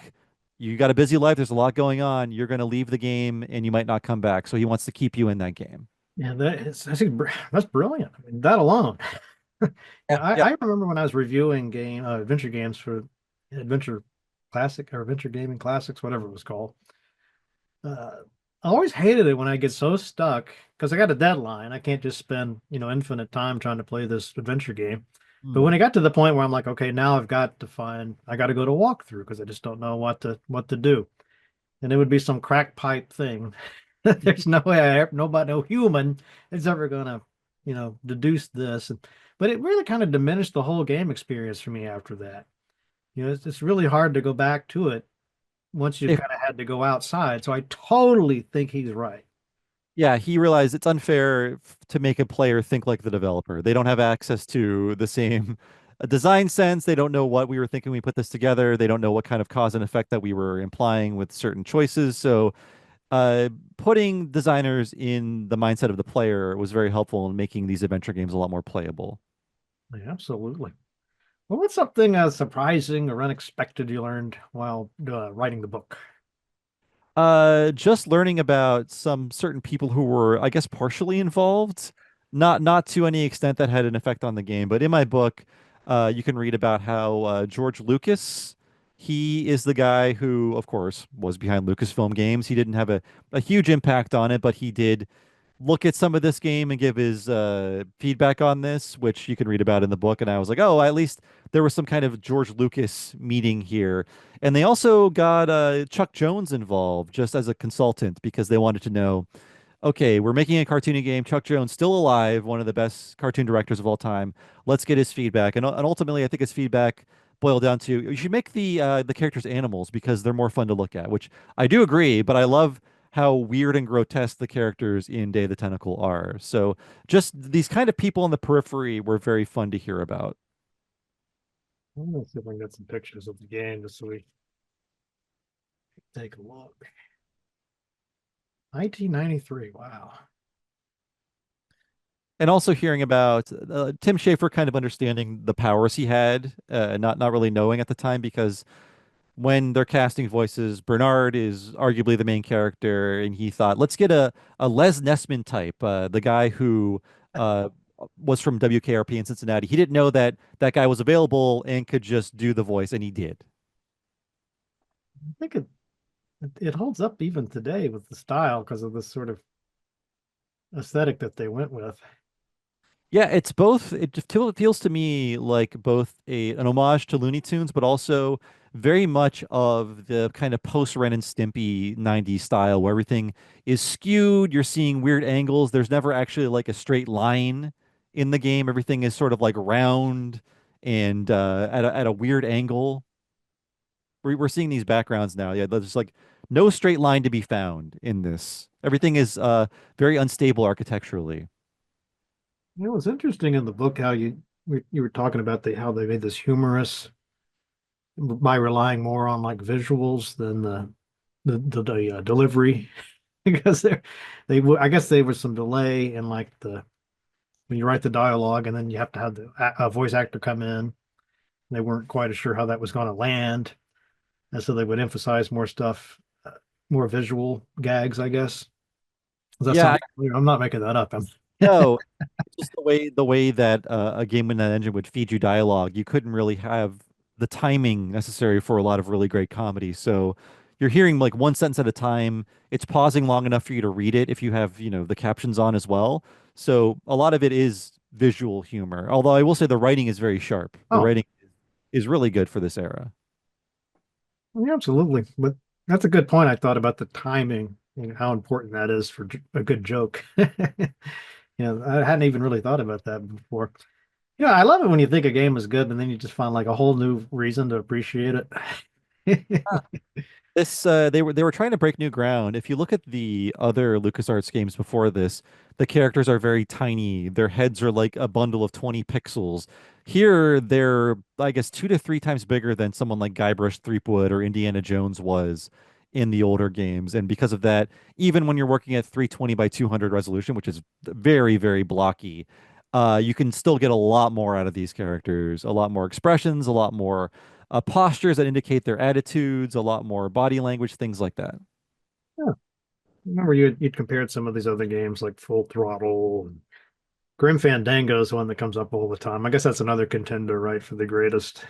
you got a busy life, there's a lot going on, you're going to leave the game and you might not come back. So he wants to keep you in that game. Yeah, I think that's brilliant. I mean, that alone. Yeah, Yeah, yeah. I remember when I was reviewing adventure games for Adventure Classic or Adventure Gaming Classics, whatever it was called. Uh, I always hated it when I get so stuck because I got a deadline. I can't just spend, infinite time trying to play this adventure game. But when Hmm. I got to the point where I'm like, okay, now I got to go to walkthrough because I just don't know what to do. And it would be some crack pipe thing. There's no way nobody, no human is ever gonna, deduce this. But it really kind of diminished the whole game experience for me after that. It's really hard to go back to it once you've If kind of had to go outside. So I totally think he's right. Yeah, he realized it's unfair to make a player think like the developer. They don't have access to the same design sense. They don't know what we were thinking when we put this together. They don't know what kind of cause and effect that we were implying with certain choices. So, putting designers in the mindset of the player was very helpful in making these adventure games a lot more playable. Yeah, absolutely. Well, what's something surprising or unexpected you learned while writing the book? Just learning about some certain people who were, I guess, partially involved, not to any extent that had an effect on the game. But in my book, you can read about how George Lucas, he is the guy who, of course, was behind Lucasfilm Games. He didn't have a huge impact on it, but he did look at some of this game and give his feedback on this, which you can read about in the book. And I was like, oh, at least there was some kind of George Lucas meeting here. And they also got Chuck Jones involved just as a consultant because they wanted to know, okay, we're making a cartoony game. Chuck Jones still alive, one of the best cartoon directors of all time. Let's get his feedback. And ultimately, I think his feedback boiled down to you should make the characters animals because they're more fun to look at, which I do agree, but I love how weird and grotesque the characters in Day of the Tentacle are. So just these kind of people in the periphery were very fun to hear about. I'm gonna see if I can get some pictures of the game just so we take a look. 1993. Wow. And also hearing about Tim Schafer kind of understanding the powers he had, not really knowing at the time because when they're casting voices, Bernard is arguably the main character, and he thought, let's get a Les Nessman type, the guy who uh, was from WKRP in Cincinnati. He didn't know that that guy was available and could just do the voice, and he did. I think it holds up even today with the style because of this sort of aesthetic that they went with. Yeah, it's both. It just feels to me like both an homage to Looney Tunes, but also very much of the kind of post Ren and Stimpy 90s style where everything is skewed. You're seeing weird angles. There's never actually like a straight line in the game. Everything is sort of like round and at a weird angle. We're seeing these backgrounds now. Yeah, there's like no straight line to be found in this. Everything is very unstable architecturally. It was interesting in the book how you were talking about how they made this humorous by relying more on like visuals than the delivery because I guess there was some delay in like the when you write the dialogue and then you have to have the a voice actor come in. They weren't quite as sure how that was going to land, and so they would emphasize more stuff, more visual gags, I guess. Is that Yeah, something? I'm not making that up. no, it's just the way that a game with that engine would feed you dialogue. You couldn't really have the timing necessary for a lot of really great comedy. So you're hearing like one sentence at a time. It's pausing long enough for you to read it if you have, the captions on as well. So a lot of it is visual humor. Although I will say the writing is very sharp. The Oh, writing is really good for this era. yeah, absolutely. But that's a good point. I thought about the timing and how important that is for a good joke. I hadn't even really thought about that before. I love it when you think a game is good, and then you just find like a whole new reason to appreciate it. This they were trying to break new ground. If you look at the other LucasArts games before this, the characters are very tiny. Their heads are like a bundle of 20 pixels. Here, they're I guess 2 to 3 times bigger than someone like Guybrush Threepwood or Indiana Jones was in the older games. And because of that, even when you're working at 320 by 200 resolution, which is very, very blocky, you can still get a lot more out of these characters, a lot more expressions, a lot more postures that indicate their attitudes, a lot more body language, things like that. Yeah. Remember you'd compared some of these other games like Full Throttle and Grim Fandango is one that comes up all the time. I guess that's another contender, right, for the greatest.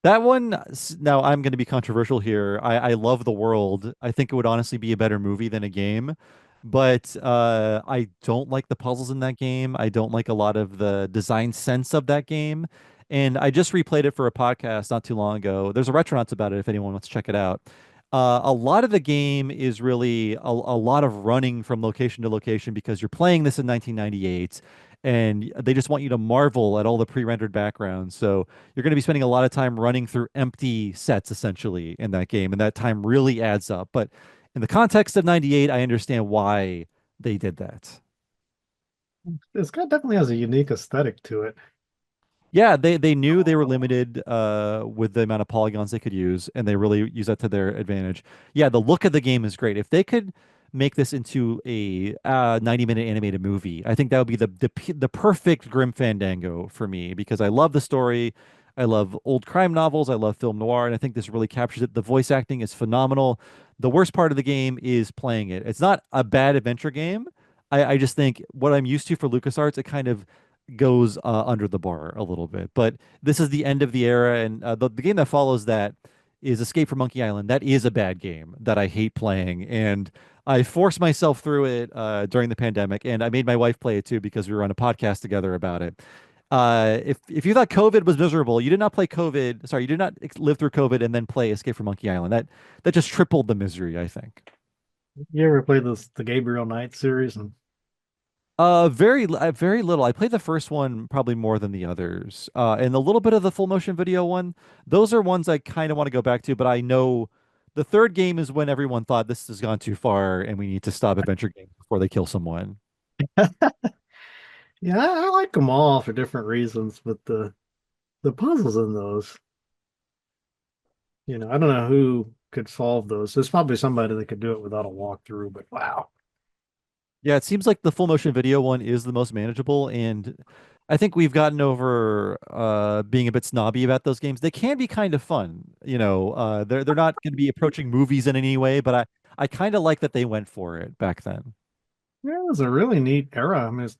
That one, now I'm going to be controversial here. I love the world. I think it would honestly be a better movie than a game, but I don't like the puzzles in that game. I don't like a lot of the design sense of that game. And I just replayed it for a podcast not too long ago. There's a Retronauts about it if anyone wants to check it out. A lot of the game is really a lot of running from location to location because you're playing this in 1998 and they just want you to marvel at all the pre-rendered backgrounds. So you're going to be spending a lot of time running through empty sets essentially in that game, and that time really adds up. But in the context of 98, I understand why they did that. It's got definitely has a unique aesthetic to it. Yeah, they knew they were limited with the amount of polygons they could use, and they really use that to their advantage. Yeah, the look of the game is great. If they could make this into a 90-minute animated movie, I think that would be the perfect Grim Fandango for me because I love the story. I love old crime novels. I love film noir, and I think this really captures it. The voice acting is phenomenal. The worst part of the game is playing it. It's not a bad adventure game. I just think what I'm used to for LucasArts, it kind of goes under the bar a little bit. But this is the end of the era, and the game that follows that is Escape from Monkey Island. That is a bad game that I hate playing, and I forced myself through it during the pandemic, and I made my wife play it too because we were on a podcast together about it. If you thought COVID was miserable, you did not play COVID. Sorry, you did not live through COVID and then play Escape from Monkey Island. That just tripled the misery, I think. You ever played the Gabriel Knight series? And Very little. I played the first one probably more than the others. And a little bit of the full motion video one. Those are ones I kind of want to go back to, but I know the third game is when everyone thought this has gone too far and we need to stop adventure games before they kill someone. yeah, I like them all for different reasons, but the puzzles in those, I don't know who could solve those. There's probably somebody that could do it without a walkthrough, but wow. Yeah, it seems like the full motion video one is the most manageable, and I think we've gotten over being a bit snobby about those games. They can be kind of fun, they're not going to be approaching movies in any way, but I kind of like that they went for it back then. Yeah, it was a really neat era. I mean, it's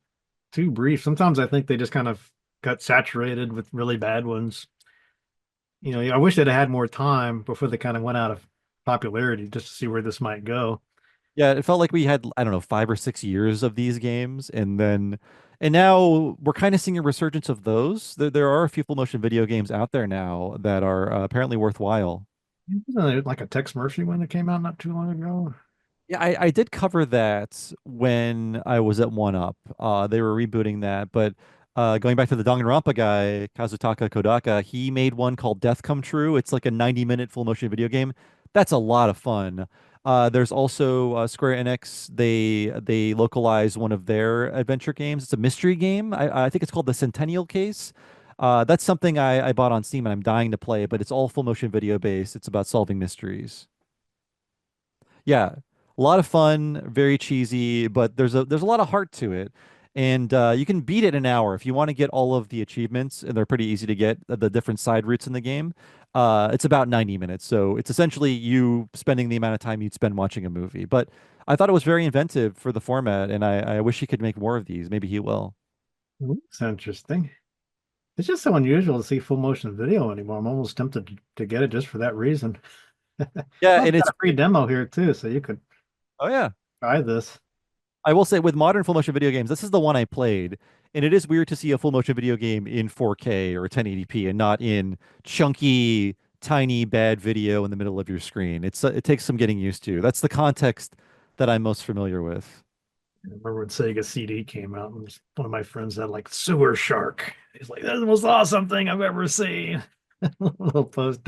too brief. Sometimes I think they just kind of got saturated with really bad ones. I wish they'd have had more time before they kind of went out of popularity just to see where this might go. Yeah, it felt like we had, I don't know, 5 or 6 years of these games, and now we're kind of seeing a resurgence of those. There are a few full motion video games out there now that are apparently worthwhile. Wasn't there like a Tex Murphy one that came out not too long ago? Yeah, I did cover that when I was at One Up. They were rebooting that, but Going back to the Danganronpa guy, Kazutaka Kodaka, he made one called Death Come True. It's like a 90-minute full motion video game. That's a lot of fun. There's also Square Enix. They localize one of their adventure games. It's a mystery game. I think it's called the Centennial Case. That's something I bought on Steam and I'm dying to play, but it's all full motion video based. It's about solving mysteries. Yeah, a lot of fun, very cheesy, but there's a lot of heart to it. And you can beat it in an hour if you want to get all of the achievements, and they're pretty easy to get, the different side routes in the game. It's about 90 minutes, so it's essentially you spending the amount of time you'd spend watching a movie. But I thought it was very inventive for the format, and I wish he could make more of these. Maybe he will. It's interesting. It's just so unusual to see full motion video anymore. I'm almost tempted to get it just for that reason. Yeah, Well, I've and got it's a free demo here too, so you could oh yeah. try this. I will say with modern full motion video games, this is the one I played, and it is weird to see a full motion video game in 4K or 1080p and not in chunky, tiny, bad video in the middle of your screen. It takes some getting used to. That's the context that I'm most familiar with. I remember when Sega CD came out, and one of my friends had like Sewer Shark. He's like, "That's the most awesome thing I've ever seen." Little post.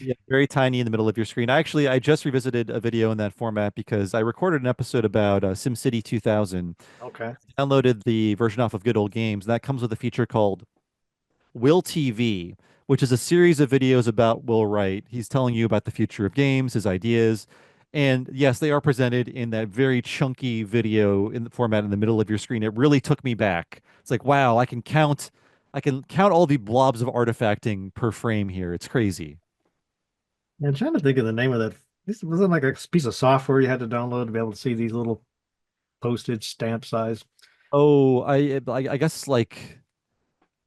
Yeah, very tiny in the middle of your screen. I just revisited a video in that format because I recorded an episode about SimCity 2000. Okay. Downloaded the version off of Good Old Games. That comes with a feature called Will TV, which is a series of videos about Will Wright. He's telling you about the future of games, his ideas. And yes, they are presented in that very chunky video in the format in the middle of your screen. It really took me back. It's like, wow, I can count all the blobs of artifacting per frame here. It's crazy. Yeah, I'm trying to think of the name of that. This wasn't like a piece of software you had to download to be able to see these little postage stamp size. Oh, I guess like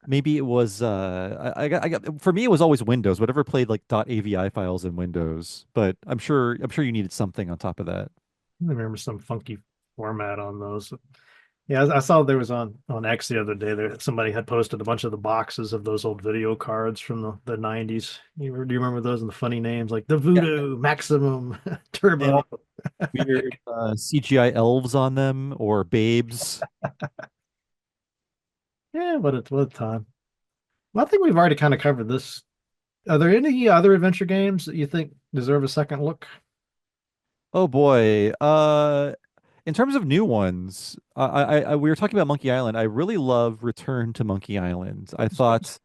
maybe it was I got for me it was always Windows, whatever played like .avi files in Windows, but I'm sure you needed something on top of that. I remember some funky format on those. Yeah, I saw there was on X the other day. There somebody had posted a bunch of the boxes of those old video cards from the 90s. Do you remember those and the funny names like the Yeah, Voodoo, Maximum, they all Turbo? have weird CGI elves on them or babes. Yeah, but it's what a time. Well, I think we've already kind of covered this. Are there any other adventure games that you think deserve a second look? Oh boy. In terms of new ones, we were talking about Monkey Island. I really love Return to Monkey Island. I thought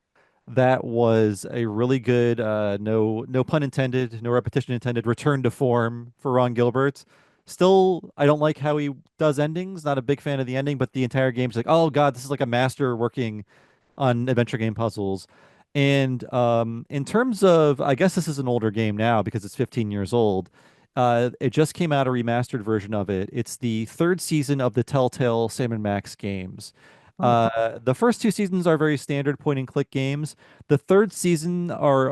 that was a really good, no pun intended, no repetition intended, return to form for Ron Gilbert. Still, I don't like how he does endings. Not a big fan of the ending, but the entire game's like, oh God, this is like a master working on adventure game puzzles. And in terms of, I guess this is an older game now because it's 15 years old. It just came out a remastered version of it. It's the third season of the Telltale Sam and Max games. Oh, The first two seasons are very standard point and click games. The third season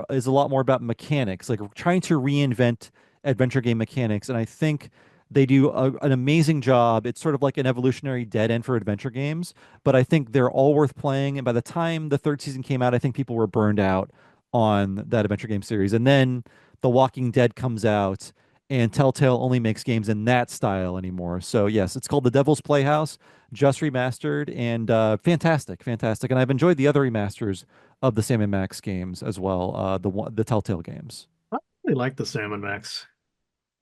is a lot more about mechanics, like trying to reinvent adventure game mechanics. And I think they do an amazing job. It's sort of like an evolutionary dead end for adventure games, but I think they're all worth playing. And by the time the third season came out, I think people were burned out on that adventure game series. And then The Walking Dead comes out, and Telltale only makes games in that style anymore. So yes, it's called The Devil's Playhouse, just remastered, and fantastic, fantastic. And I've enjoyed the other remasters of the Sam and Max games as well, the Telltale games. I really like the Salmon Max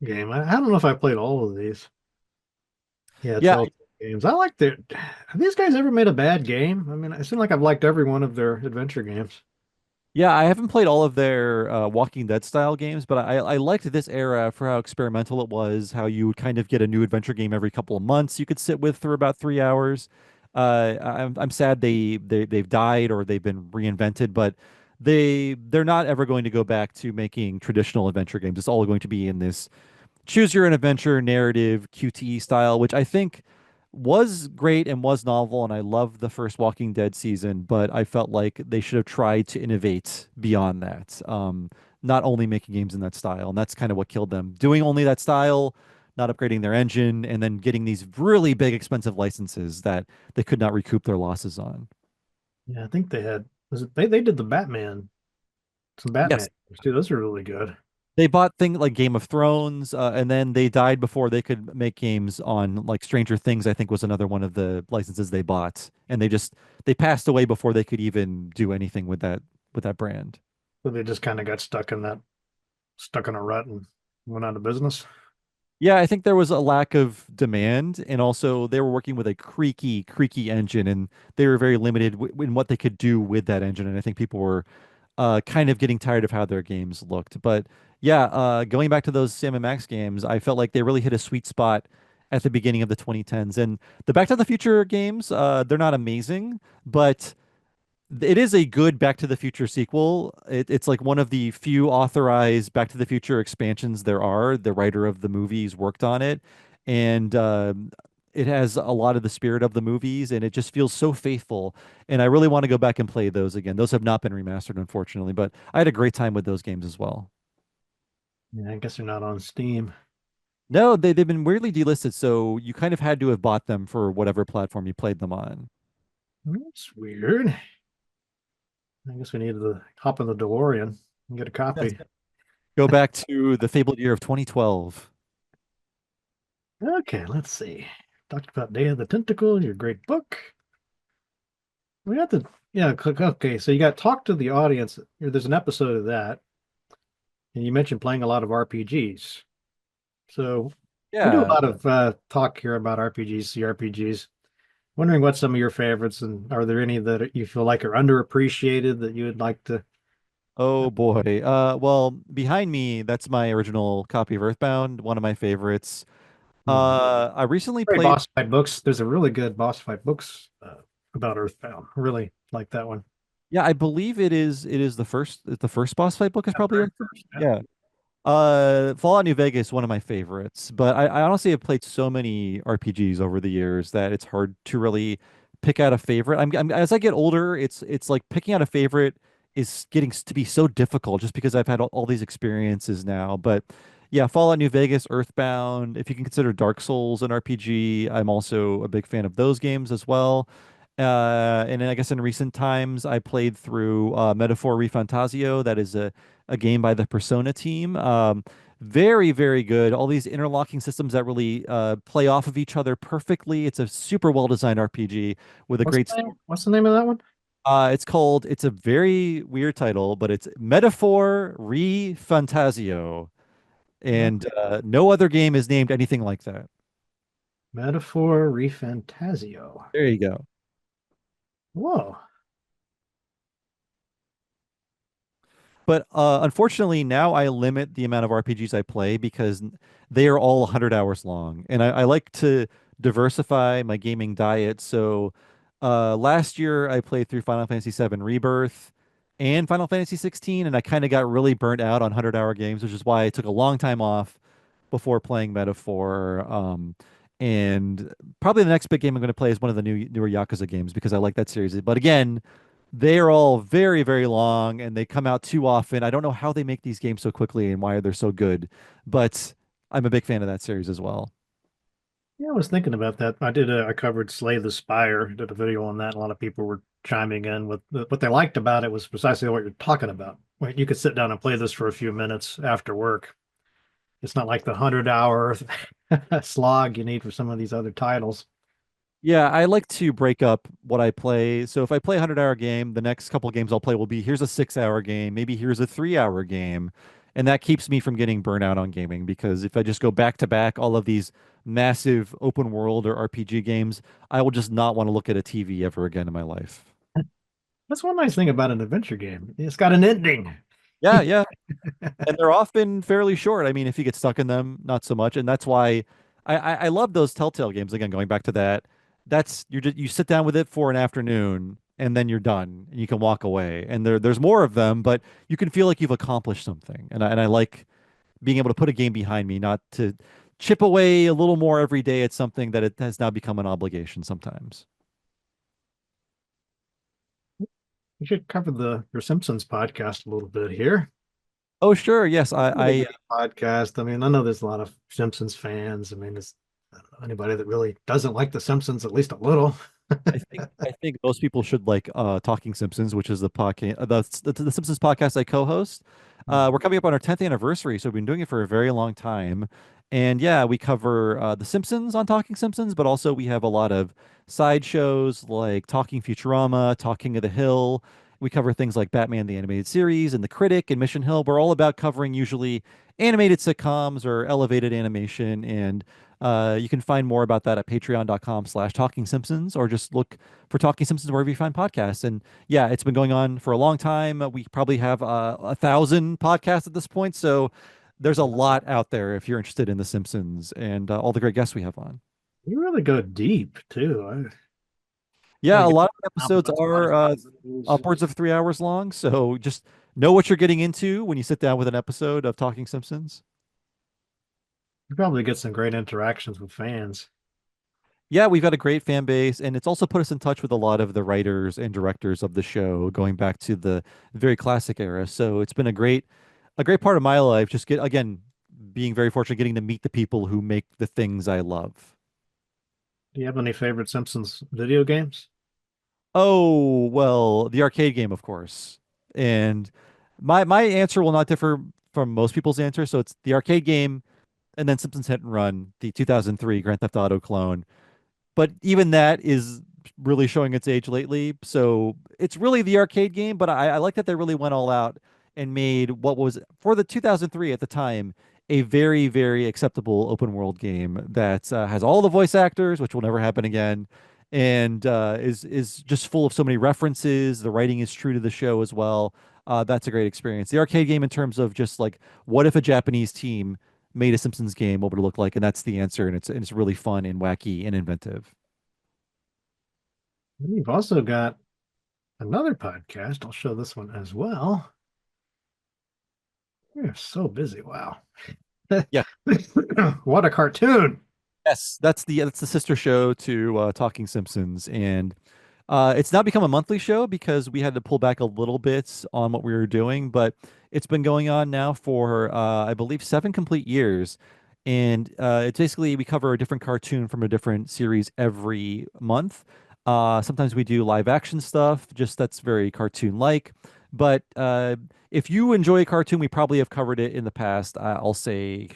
game. I don't know if I played all of these. Yeah, Yeah, Telltale games. I like their. Have these guys ever made a bad game? I mean, it seems like I've liked every one of their adventure games. yeah, I haven't played all of their Walking Dead style games, but I liked this era for how experimental it was, how you would kind of get a new adventure game every couple of months you could sit with for about 3 hours. I'm sad they've died or they've been reinvented, but they're not ever going to go back to making traditional adventure games. It's all going to be in this choose your own adventure narrative QTE style, which I think was great and was novel. And I loved the first Walking Dead season, but I felt like they should have tried to innovate beyond that. Not only making games in that style, and that's kind of what killed them. Doing only that style, not upgrading their engine, and then getting these really big, expensive licenses that they could not recoup their losses on. Yeah, I think they had. Was it they did the Batman? Some Batman Yes. games too. Those are really good. They bought things like Game of Thrones, and then they died before they could make games on like Stranger Things, I think was another one of the licenses they bought. And they passed away before they could even do anything with that brand. So they just kind of got stuck in a rut and went out of business. Yeah, I think there was a lack of demand, and also they were working with a creaky engine, and they were very limited in what they could do with that engine. And I think people were kind of getting tired of how their games looked. But yeah, going back to those Sam and Max games, I felt like they really hit a sweet spot at the beginning of the 2010s. And the Back to the Future games, they're not amazing, but it is a good Back to the Future sequel. It's like one of the few authorized Back to the Future expansions there are. The writer of the movies worked on it, and it has a lot of the spirit of the movies, and it just feels so faithful. And I really want to go back and play those again. Those have not been remastered, unfortunately, but I had a great time with those games as well. Yeah, I guess they're not on Steam. No, they've been weirdly delisted, so you kind of had to have bought them for whatever platform you played them on. That's weird. I guess we needed to hop in the DeLorean and get a copy. Go back to the fabled year of 2012. Okay, let's see. Talked about Day of the Tentacle, your great book. We have to, yeah, click. Okay, so you got talk to the audience. There's an episode of that, and you mentioned playing a lot of RPGs. So we do a Yeah. lot of talk here about RPGs, CRPGs. Wondering what some of your favorites, and are there any that you feel like are underappreciated that you would like to? Oh boy. Well, behind me, that's my original copy of Earthbound, one of my favorites. Hmm. I recently Great played, boss fight books. There's a really good boss fight books about Earthbound. Really like that one. yeah, I believe it is the first boss fight book is Yeah, probably very Earthbound. first. Yeah. Yeah. Fallout New Vegas, one of my favorites, but I honestly have played so many RPGs over the years that it's hard to really pick out a favorite. As I get older, it's like picking out a favorite is getting to be so difficult just because I've had all these experiences now. But yeah, Fallout New Vegas, Earthbound, if you can consider Dark Souls an RPG, I'm also a big fan of those games as well. And then I guess in recent times, I played through Metaphor ReFantazio. That is a game by the Persona team. Very, very good. All these interlocking systems that really play off of each other perfectly. It's a super well designed RPG with a What's great the name? story. What's the name of that one? It's a very weird title, but it's Metaphor ReFantazio. And no other game is named anything like that. Metaphor Refantasio. There you go. Whoa. But unfortunately, now I limit the amount of RPGs I play because they are all 100 hours long. And I like to diversify my gaming diet. So last year, I played through Final Fantasy VII Rebirth and Final Fantasy 16, and I kind of got really burnt out on 100-hour games, which is why I took a long time off before playing Metaphor. And probably the next big game I'm going to play is one of the newer Yakuza games because I like that series. But again, they are all very, very long and they come out too often. I don't know how they make these games so quickly and why they're so good, but I'm a big fan of that series as well. Yeah, I was thinking about that. I covered Slay the Spire, did a video on that. A lot of people were chiming in with what they liked about it was precisely what you're talking about. Where you could sit down and play this for a few minutes after work. It's not like the 100-hour slog you need for some of these other titles. Yeah, I like to break up what I play. So if I play a 100-hour game, the next couple games I'll play will be here's a 6-hour game, maybe here's a 3-hour game. And that keeps me from getting burnout on gaming because if I just go back to back all of these massive open world or RPG games, I will just not want to look at a TV ever again in my life. That's one nice thing about an adventure game. It's got an ending. Yeah, yeah. And they're often fairly short. I mean, if you get stuck in them, not so much. And that's why I love those Telltale games. Again, going back to that, you sit down with it for an afternoon and then you're done and you can walk away. And there's more of them, but you can feel like you've accomplished something. And I like being able to put a game behind me, not to chip away a little more every day at something that it has now become an obligation sometimes. You should cover the your Simpsons podcast a little bit here. Oh, sure. Yes, Really great podcast. I mean, I know there's a lot of Simpsons fans. I mean, it's I don't know anybody that really doesn't like the Simpsons at least a little. I think most people should like Talking Simpsons, which is the podcast the Simpsons podcast I co-host. We're coming up on our 10th anniversary, so we've been doing it for a very long time. And yeah, we cover The Simpsons on Talking Simpsons, but also we have a lot of side shows like Talking Futurama, Talking of the Hill. We cover things like Batman the Animated Series and The Critic and Mission Hill. We're all about covering usually animated sitcoms or elevated animation, and you can find more about that at patreon.com/Talking Simpsons, or just look for Talking Simpsons wherever you find podcasts. And yeah, it's been going on for a long time. We probably have 1,000 podcasts at this point. So there's a lot out there if you're interested in The Simpsons and all the great guests we have on. You really go deep too. I Yeah, a get lot of episodes compliments on a lot are of things. upwards of 3 hours long. So just know what you're getting into when you sit down with an episode of Talking Simpsons. You probably get some great interactions with fans. Yeah, we've got a great fan base, and it's also put us in touch with a lot of the writers and directors of the show, going back to the very classic era. So it's been a great part of my life. Just again, being very fortunate, getting to meet the people who make the things I love. Do you have any favorite Simpsons video games? Oh, well, the arcade game, of course. And my answer will not differ from most people's answer. So it's the arcade game, and then Simpsons Hit and Run, the 2003 Grand Theft Auto clone. But even that is really showing its age lately. So it's really the arcade game, but I like that they really went all out and made what was for the 2003 at the time a very, very acceptable open world game that has all the voice actors, which will never happen again, and is just full of so many references. The writing is true to the show as well. That's a great experience. The arcade game, in terms of just like, what if a Japanese team made a Simpsons game, what would it look like? And that's the answer. And it's really fun and wacky and inventive. And you've also got another podcast. I'll show this one as well. You're so busy. Wow. Yeah. What a cartoon. Yes, that's the sister show to Talking Simpsons, and it's now become a monthly show because we had to pull back a little bit on what we were doing, but it's been going on now for I believe 7 complete years, and it's basically we cover a different cartoon from a different series every month. Sometimes we do live action stuff, just that's very cartoon-like. But if you enjoy a cartoon, we probably have covered it in the past. I'll say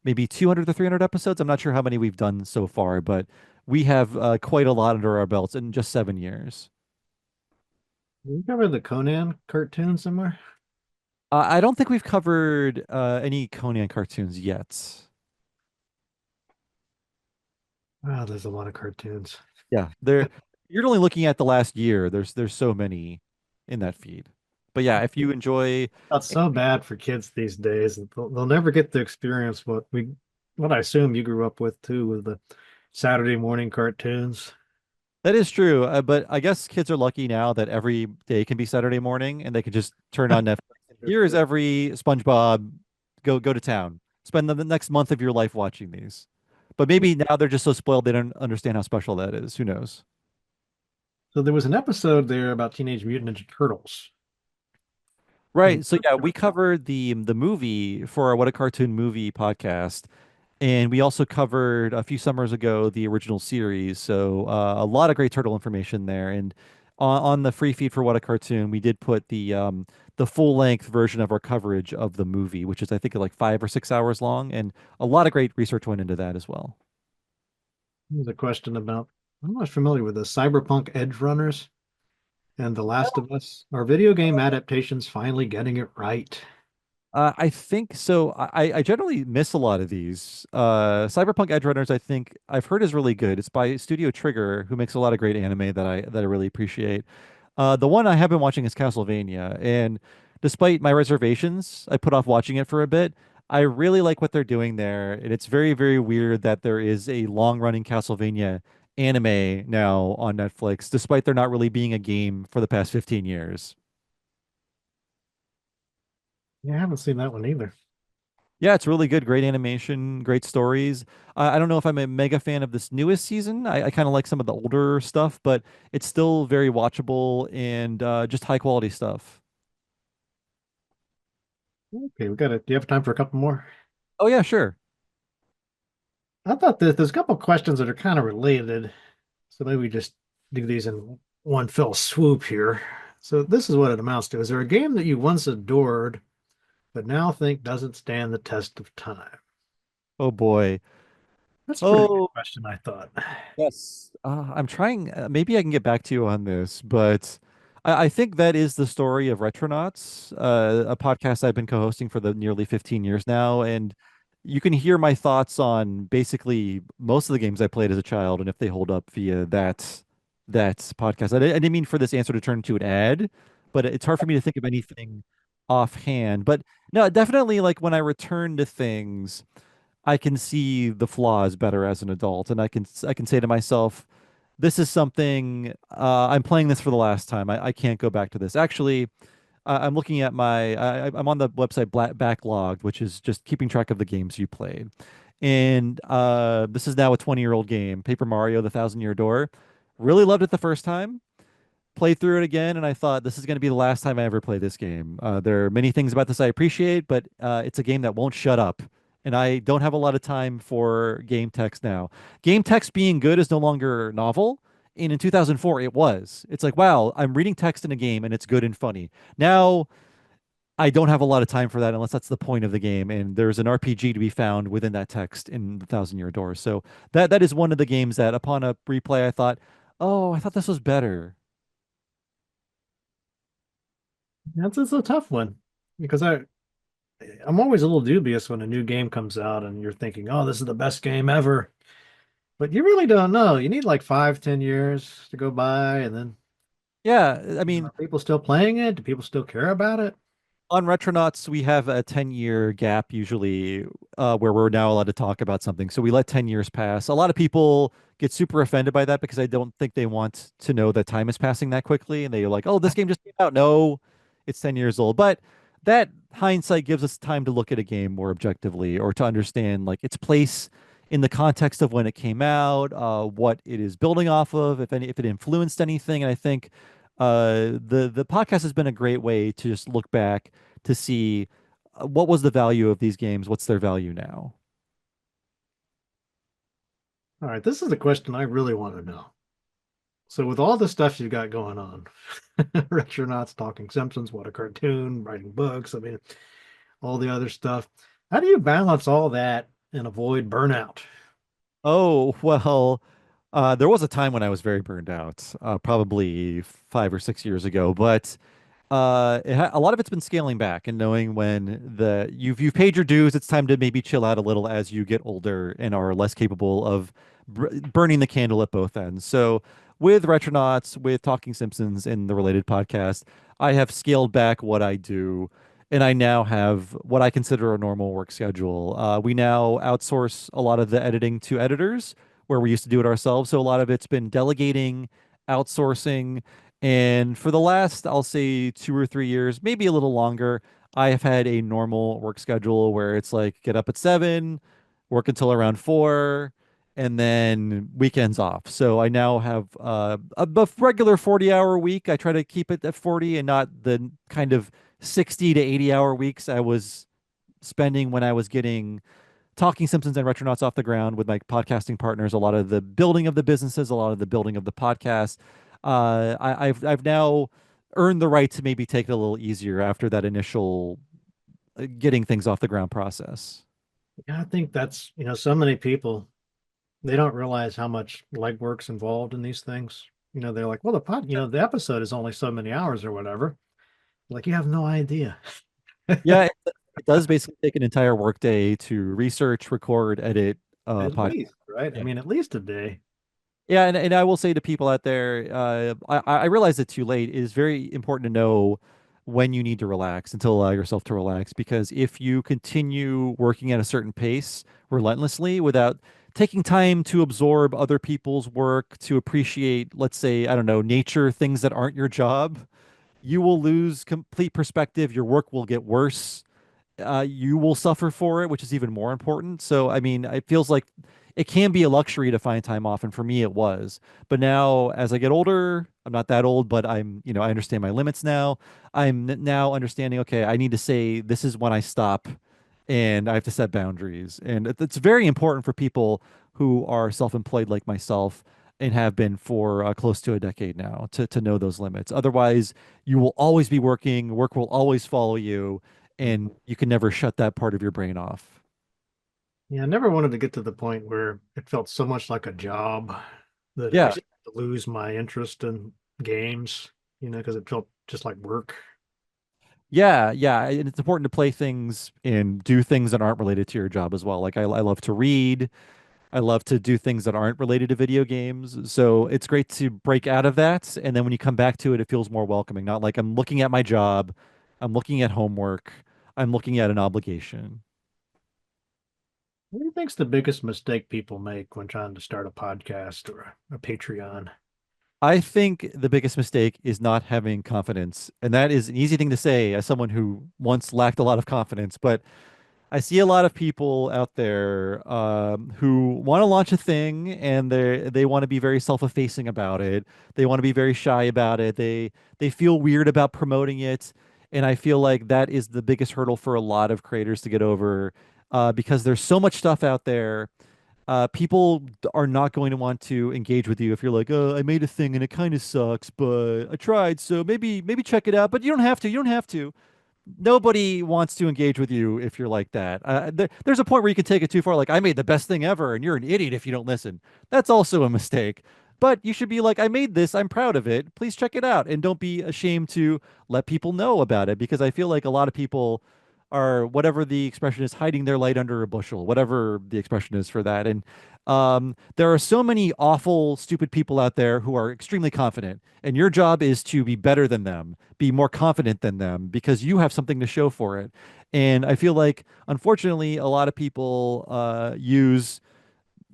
maybe 200 to 300 episodes. I'm not sure how many we've done so far, but we have quite a lot under our belts in just 7 years. You cover the Conan cartoon somewhere? I don't think we've covered any Conan cartoons yet. Wow, there's a lot of cartoons. Yeah, you're only looking at the last year. There's so many in that feed. But yeah, if you enjoy, That's so bad for kids these days. They'll never get to experience what I assume you grew up with too, with the Saturday morning cartoons. that is true. But I guess kids are lucky now that every day can be Saturday morning and they can just turn on Netflix. Here is every SpongeBob. Go to town. Spend the next month of your life watching these. But maybe now they're just so spoiled they don't understand how special that is. Who knows? So there was an episode there about Teenage Mutant Ninja Turtles. And Right. So yeah, we covered the movie for our What a Cartoon Movie podcast, and we also covered a few summers ago the original series. So a lot of great turtle information there. And on the free feed for What a Cartoon, we did put the full length version of our coverage of the movie, which is I think like 5 or 6 hours long, and a lot of great research went into that as well. there's a question about, I'm not familiar with the Cyberpunk Edge Runners and The Last of Us. Are video game adaptations finally getting it right? I think so. I generally miss a lot of these. Cyberpunk Edge Runners, I think I've heard is really good. It's by Studio Trigger, who makes a lot of great anime that I really appreciate. The one I have been watching is Castlevania, and despite my reservations, I put off watching it for a bit. I really like what they're doing there, and it's very, very weird that there is a long-running Castlevania anime now on Netflix, despite there not really being a game for the past 15 years. Yeah, I haven't seen that one either. Yeah, it's really good. Great animation, great stories. I don't know if I'm a mega fan of this newest season. I kind of like some of the older stuff, but it's still very watchable and just high quality stuff. Okay, do you have time for a couple more? Oh, yeah, sure. I thought that there's a couple questions that are kind of related. So maybe we just do these in one fell swoop here. So this is what it amounts to. Is there a game that you once adored but now think doesn't stand the test of time? Oh boy. That's a pretty good Oh, question, I thought. yes. I'm trying, maybe I can get back to you on this, but I think that is the story of Retronauts, a podcast I've been co-hosting for the nearly 15 years now. And you can hear my thoughts on basically most of the games I played as a child and if they hold up via that podcast. I didn't mean for this answer to turn into an ad, but it's hard for me to think of anything offhand. But no, definitely like when I return to things. I can see the flaws better as an adult, and I can say to myself, this is something I'm playing this for the last time. I can't go back to this. Actually, I'm looking at I'm on the website Backlogged, which is just keeping track of the games you played. And this is now a 20-year-old game, Paper Mario: The Thousand Year Door. Really loved it the first time, played through it again, and I thought this is going to be the last time I ever play this game. There are many things about this I appreciate, but it's a game that won't shut up. And I don't have a lot of time for game text now. Game text being good is no longer novel. And in 2004, it was. It's like, wow, I'm reading text in a game and it's good and funny. Now, I don't have a lot of time for that unless that's the point of the game. And there's an RPG to be found within that text in the Thousand Year Door. So that is one of the games that upon a replay, I thought, oh, I thought this was better. That's a tough one because I'm always a little dubious when a new game comes out and you're thinking, oh, this is the best game ever. But you really don't know. You need like 5, 10 years to go by, and then Yeah, I mean, are people still playing it? Do people still care about it? on Retronauts, we have a 10-year gap usually where we're now allowed to talk about something. So we let 10 years pass. A lot of people get super offended by that because I don't think they want to know that time is passing that quickly. And they're like, oh, this game just came out. No, it's 10 years old. But that hindsight gives us time to look at a game more objectively or to understand like its place in the context of when it came out, what it is building off of, if it influenced anything. And I think the podcast has been a great way to just look back to see what was the value of these games, what's their value now. All right, this is a question I really want to know. So, with all the stuff you've got going on, Retronauts, talking Simpsons, what a cartoon, writing books, I mean, all the other stuff, how do you balance all that and avoid burnout? Oh, well, there was a time when I was very burned out, probably 5 or 6 years ago, but a lot of it's been scaling back and knowing when you've paid your dues, it's time to maybe chill out a little as you get older and are less capable of burning the candle at both ends. So with Retronauts, with Talking Simpsons and the related podcast, I have scaled back what I do. And I now have what I consider a normal work schedule. We now outsource a lot of the editing to editors, where we used to do it ourselves. So a lot of it's been delegating, outsourcing, and for the last, I'll say 2 or 3 years, maybe a little longer, I have had a normal work schedule where it's like get up at 7, work until around 4, and then weekends off. So I now have a regular 40-hour week. I try to keep it at 40 and not the kind of 60 to 80-hour weeks I was spending when I was getting Talking Simpsons and Retronauts off the ground with my podcasting partners, a lot of the building of the businesses, a lot of the building of the podcast. I've now earned the right to maybe take it a little easier after that initial getting things off the ground process. Yeah, I think that's, so many people, they don't realize how much legwork's involved in these things. They're like, well, the episode is only so many hours or whatever. Like, you have no idea. Yeah, it does basically take an entire workday to research, record, edit At podcast. least, right? I Yeah. mean, at least a day. Yeah, and I will say to people out there, I realize it too late. It is very important to know when you need to relax and to allow yourself to relax because if you continue working at a certain pace relentlessly without taking time to absorb other people's work, to appreciate, let's say, I don't know, nature, things that aren't your job, you will lose complete perspective. Your work will get worse, you will suffer for it, which is even more important. So, I mean, it feels like it can be a luxury to find time off, and for me, it was. But now, as I get older, I'm not that old, but I understand my limits now. Now understanding, okay, I need to say this is when I stop, and I have to set boundaries, and it's very important for people who are self-employed like myself. and have been for close to a decade now to know those limits. Otherwise, you will always be working, work will always follow you, and you can never shut that part of your brain off. Yeah, I never wanted to get to the point where it felt so much like a job that I Yeah. started to lose my interest in games, because it felt just like work. Yeah, yeah, and it's important to play things and do things that aren't related to your job as well. Like I love to read. I love to do things that aren't related to video games. So it's great to break out of that. And then when you come back to it, it feels more welcoming. Not like I'm looking at my job, I'm looking at homework, I'm looking at an obligation. What do you think's the biggest mistake people make when trying to start a podcast or a Patreon? I think the biggest mistake is not having confidence. And that is an easy thing to say as someone who once lacked a lot of confidence. But I see a lot of people out there who want to launch a thing and they want to be very self-effacing about it. They want to be very shy about it. They feel weird about promoting it, and I feel like that is the biggest hurdle for a lot of creators to get over because there's so much stuff out there. People are not going to want to engage with you if you're like, "Oh, I made a thing and it kind of sucks, but I tried, so maybe check it out." But you don't have to. You don't have to. Nobody wants to engage with you if you're like that. There's a point where you can take it too far. Like, I made the best thing ever, and you're an idiot if you don't listen. That's also a mistake. But you should be like, I made this. I'm proud of it. Please check it out. And don't be ashamed to let people know about it because I feel like a lot of people are, whatever the expression is, hiding their light under a bushel, whatever the expression is for that. And there are so many awful, stupid people out there who are extremely confident. And your job is to be better than them, be more confident than them because you have something to show for it. And I feel like, unfortunately, a lot of people use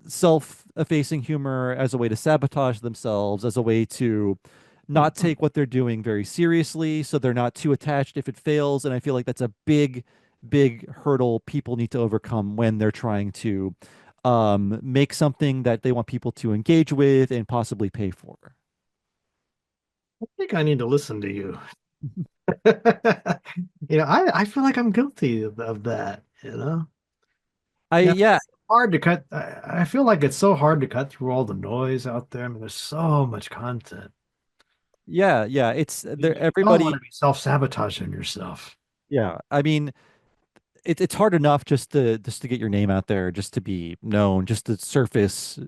self-effacing humor as a way to sabotage themselves, as a way to not take what they're doing very seriously, so they're not too attached if it fails. And I feel like that's a big, big hurdle people need to overcome when they're trying to make something that they want people to engage with and possibly pay for. I think I need to listen to you. I feel like I'm guilty of that, Yeah, It's hard to cut. I feel like it's so hard to cut through all the noise out there. I mean, there's so much content. yeah. It's You there. don't want Everybody. to be self-sabotaging yourself. Yeah, I mean, it's hard enough just to get your name out there, just to be known, just to surface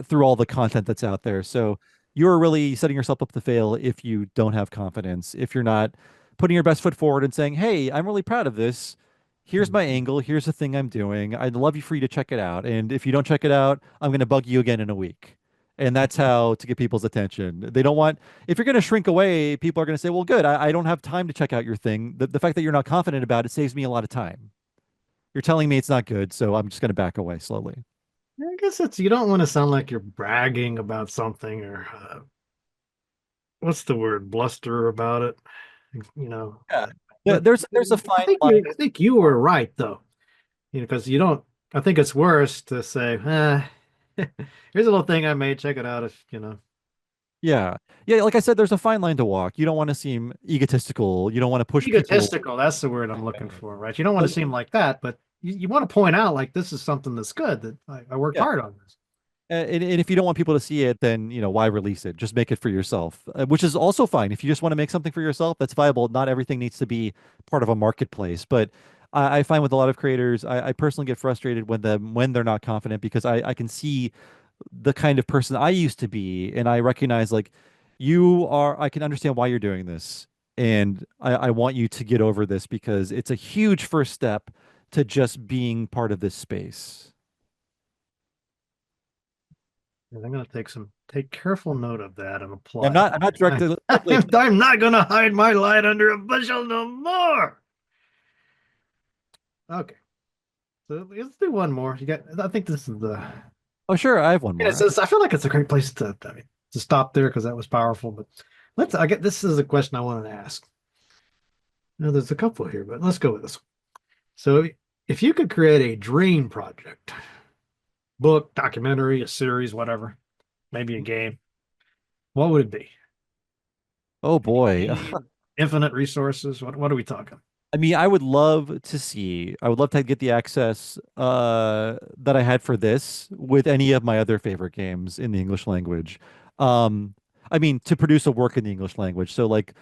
through all the content that's out there. So you're really setting yourself up to fail if you don't have confidence, if you're not putting your best foot forward and saying, "Hey, I'm really proud of this. Here's Mhm. my angle. Here's the thing I'm doing. I'd love you for you to check it out. And if you don't check it out, I'm going to bug you again in a week." And that's how to get people's attention. They don't want, if you're going to shrink away, people are going to say, well, good, I don't have time to check out your thing. The fact that you're not confident about it saves me a lot of time. You're telling me it's not good, so I'm just going to back away slowly. I guess you don't want to sound like you're bragging about something or what's the word, bluster about it, you know. Yeah. But There's a I fine think line. you were right though, because you don't. I think it's worse to say, here's a little thing I made. Check it out if. Yeah. Yeah, like I said, there's a fine line to walk. You don't want to seem egotistical. You don't want to push people. Egotistical, that's the word I'm looking for, right? You don't want to But seem like that, but you want to point out like this is something that's good that I worked yeah. hard on this. And if you don't want people to see it, then, why release it? Just make it for yourself, which is also fine. If you just want to make something for yourself, that's viable. Not everything needs to be part of a marketplace. But I find with a lot of creators, I personally get frustrated when they're not confident because I can see the kind of person I used to be, and I recognize like I can understand why you're doing this, and I want you to get over this because it's a huge first step to just being part of this space. And I'm going to take careful note of that and I'm apply it. not I'm not directly I'm not going to hide my light under a bushel no more. Okay, so let's do one more. I think this is the. Oh, sure, I have one And more. I feel like it's a great place to stop there because that was powerful. But I get this is a question I wanted to ask. Now, there's a couple here, but let's go with this one. So, if you could create a dream project, book, documentary, a series, whatever, maybe a game, what would it be? Oh boy. Any infinite resources? What are we talking? I mean, I would love to get the access that I had for this with any of my other favorite games in the English language. Um, I mean, to produce a work in the English language. So like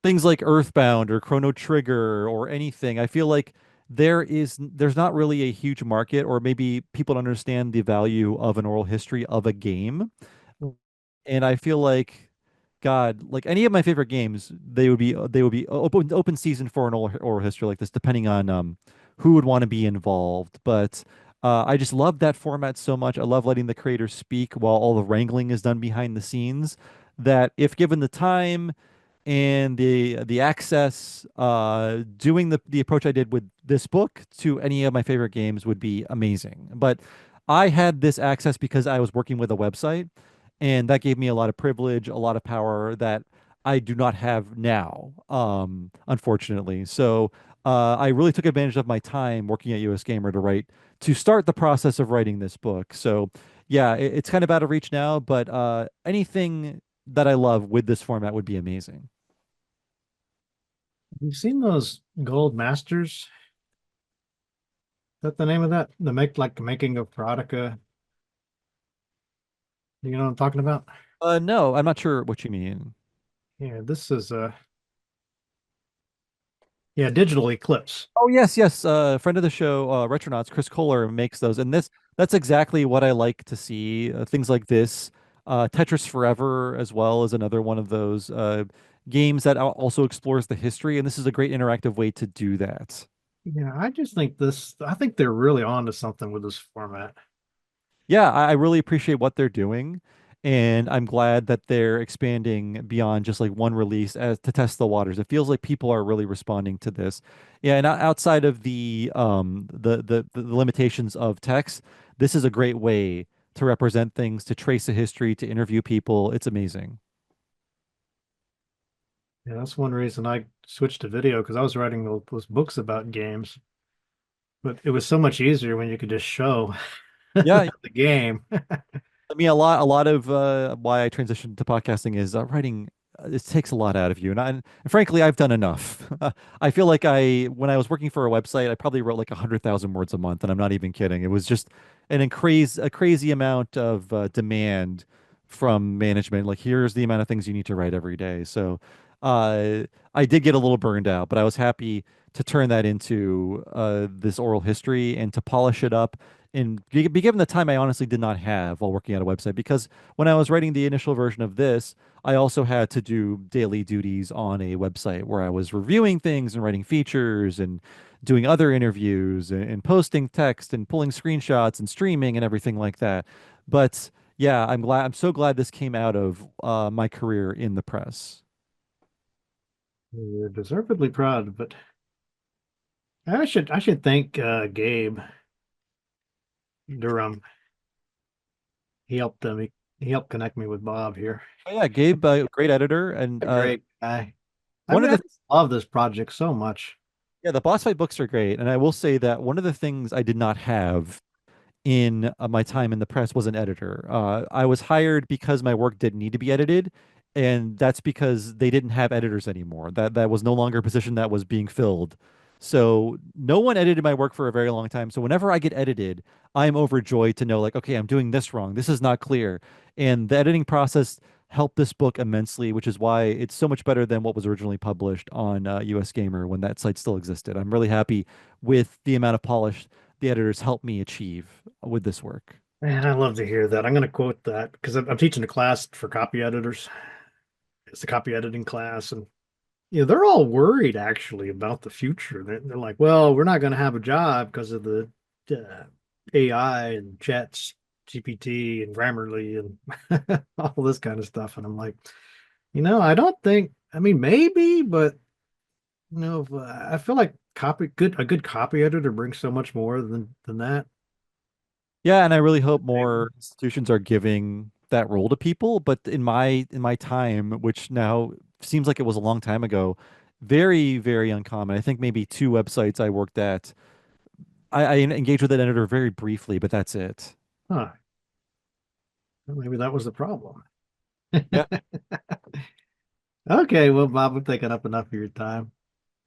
things like Earthbound or Chrono Trigger or anything. I feel like there's not really a huge market, or maybe people don't understand the value of an oral history of a game. And I feel like, God, like any of my favorite games, they would be open season for an oral history like this, depending on who would want to be involved. But I just love that format so much. I love letting the creators speak while all the wrangling is done behind the scenes. That if given the time and the access, doing the approach I did with this book to any of my favorite games would be amazing. But I had this access because I was working with a website, and that gave me a lot of privilege, a lot of power that I do not have now, unfortunately. So I really took advantage of my time working at US Gamer to start the process of writing this book. So yeah, it's kind of out of reach now, but anything that I love with this format would be amazing. You've seen those gold masters? Is that the name of that? The making of Veronica. You know what I'm talking about? No, I'm not sure what you mean. Yeah, this is yeah, Digital Eclipse. Oh yes, yes. Friend of the show, Retronauts, Chris Kohler makes those, and that's exactly what I like to see. Things like this, Tetris Forever as well is another one of those games that also explores the history, and this is a great interactive way to do that. Yeah, I just think I think they're really on to something with this format. Yeah, I really appreciate what they're doing, and I'm glad that they're expanding beyond just like one release as to test the waters. It feels like people are really responding to this. Yeah, and outside of the limitations of text, this is a great way to represent things, to trace a history, to interview people. It's amazing. Yeah, that's one reason I switched to video because I was writing those books about games, but it was so much easier when you could just show Yeah, the game. I mean, a lot of why I transitioned to podcasting is writing. It takes a lot out of you, and frankly, I've done enough. I feel like when I was working for a website, I probably wrote like 100,000 words a month, and I'm not even kidding. It was just a crazy amount of demand from management. Like, here's the amount of things you need to write every day. So, I did get a little burned out, but I was happy to turn that into this oral history and to polish it up and be given the time I honestly did not have while working at a website, because when I was writing the initial version of this, I also had to do daily duties on a website where I was reviewing things and writing features and doing other interviews and posting text and pulling screenshots and streaming and everything like that. But yeah, I'm so glad this came out of my career in the press. You're deservedly proud, but I should thank Gabe Durham. He helped he helped connect me with Bob here. Oh, yeah, Gabe, great editor, and A great guy. I one mean, of I the just love this project so much. yeah, the boss fight books are great, and I will say that one of the things I did not have in my time in the press was an editor. I was hired because my work didn't need to be edited, and that's because they didn't have editors anymore. That was no longer a position that was being filled. So no one edited my work for a very long time. So whenever I get edited, I'm overjoyed to know like, okay, I'm doing this wrong. This is not clear. And the editing process helped this book immensely, which is why it's so much better than what was originally published on US Gamer when that site still existed. I'm really happy with the amount of polish the editors helped me achieve with this work. Man, I love to hear that. I'm going to quote that because I'm teaching a class for copy editors. It's a copy editing class, and they're all worried actually about the future. They're like, well, we're not going to have a job because of the uh, AI and Chats, GPT, and Grammarly, and all this kind of stuff. And I'm like, I don't think. I mean, maybe, but I feel like a good copy editor brings so much more than that. Yeah, and I really hope Table. more institutions are giving that role to people. But in my time, which now seems like it was a long time ago, very, very uncommon. I think maybe two websites I worked at. I engaged with an editor very briefly, but that's it. Huh. Well, maybe that was the problem. Yeah. Okay, well, Bob, we've taken up enough of your time.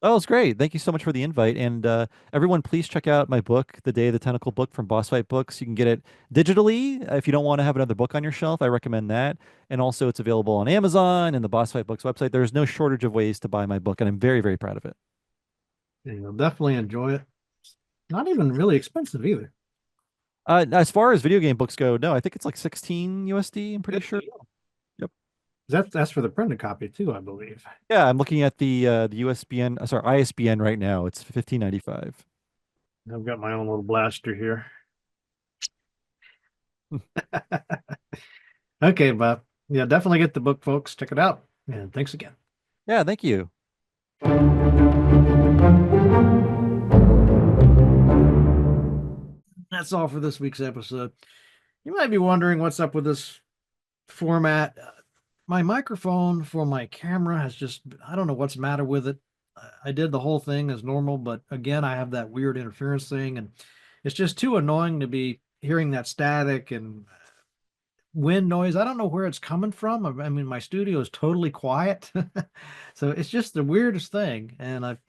Oh, it's great. Thank you so much for the invite. And everyone, please check out my book, The Day of the Tentacle book from Boss Fight Books. You can get it digitally if you don't want to have another book on your shelf. I recommend that. And also, it's available on Amazon and the Boss Fight Books website. There's no shortage of ways to buy my book, and I'm very, very proud of it. You'll definitely enjoy it. Not even really expensive either. As far as video game books go, no, I think it's like 16 USD, I'm pretty Good sure. deal. Yep. That's for the printed copy too, I believe. Yeah, I'm looking at the USBN, sorry, ISBN right now. It's 15.95. I've got my own little blaster here. Okay, Bob. Yeah, definitely get the book, folks. Check it out. And thanks again. Yeah, thank you. That's all for this week's episode. You might be wondering what's up with this format. My microphone for my camera has just, I don't know what's the matter with it. I did the whole thing as normal, but again, I have that weird interference thing, and it's just too annoying to be hearing that static and wind noise. I don't know where it's coming from. I mean, my studio is totally quiet. So it's just the weirdest thing. And I've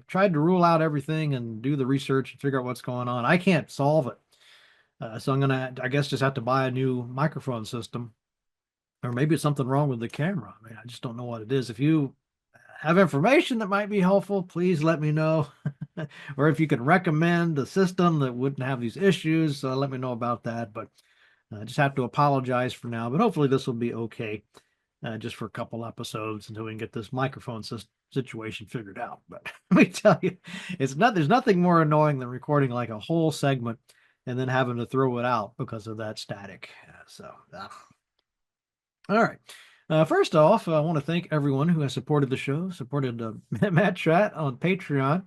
tried to rule out everything and do the research and figure out what's going on. I can't solve it. So I'm gonna, I guess, just have to buy a new microphone system, or maybe it's something wrong with the camera. I mean, I just don't know what it is. If you have information that might be helpful, please let me know. Or if you could recommend a system that wouldn't have these issues, let me know about that. But I just have to apologize for now, but hopefully this will be okay, just for a couple episodes until we can get this microphone situation figured out. But let me tell you, there's nothing more annoying than recording like a whole segment and then having to throw it out because of that static. All right. First off, I want to thank everyone who has supported the show, supported Matt Chat on Patreon.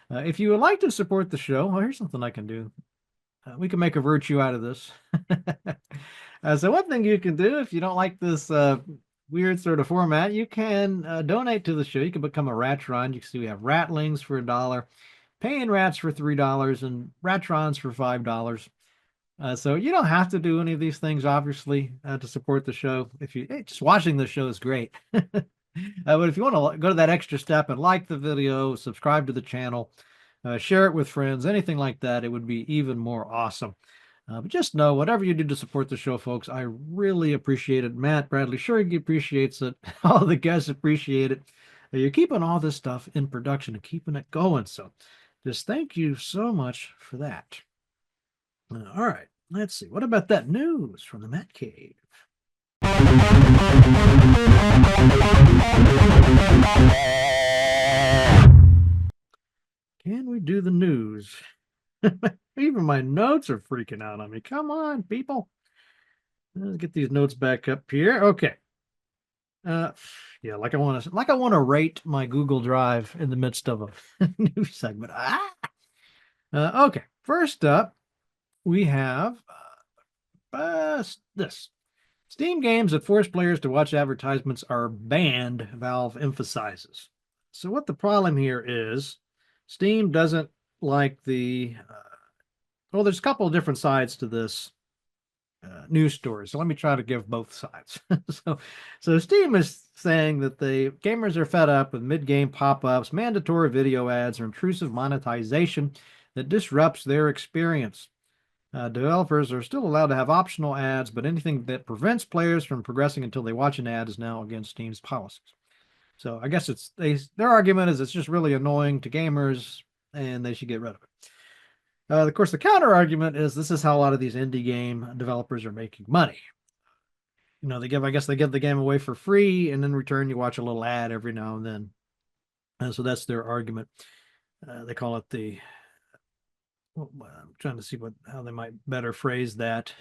If you would like to support the show, well, here's something I can do. We can make a virtue out of this. So one thing you can do if you don't like this weird sort of format, you can donate to the show. You can become a Ratron. You can see we have Ratlings for $1, Paying Rats for $3, and Ratrons for $5. So you don't have to do any of these things, obviously, to support the show. Just watching the show is great. But if you want to go to that extra step and like the video, subscribe to the channel, share it with friends, anything like that, it would be even more awesome. But just know, whatever you do to support the show, folks, I really appreciate it. Matt Bradley sure appreciates it. All the guests appreciate it. You're keeping all this stuff in production and keeping it going. So just thank you so much for that. All right, let's see. What about that news from the Matt Cave? Can we do the news? Even my notes are freaking out on me. Come on, people. Let's get these notes back up here. Okay. Yeah, like I want to rate my Google Drive in the midst of a news segment. Okay. First up, we have this. Steam games that force players to watch advertisements are banned, Valve emphasizes. So what the problem here is, Steam doesn't like well, there's a couple of different sides to this news story. So let me try to give both sides. so Steam is saying that the gamers are fed up with mid-game pop-ups, mandatory video ads, or intrusive monetization that disrupts their experience. Developers are still allowed to have optional ads, but anything that prevents players from progressing until they watch an ad is now against Steam's policies. So I guess their argument is it's just really annoying to gamers and they should get rid of it. Of course, the counter argument is this is how a lot of these indie game developers are making money. I guess they give the game away for free, and in return, you watch a little ad every now and then. And so that's their argument. They call it I'm trying to see how they might better phrase that.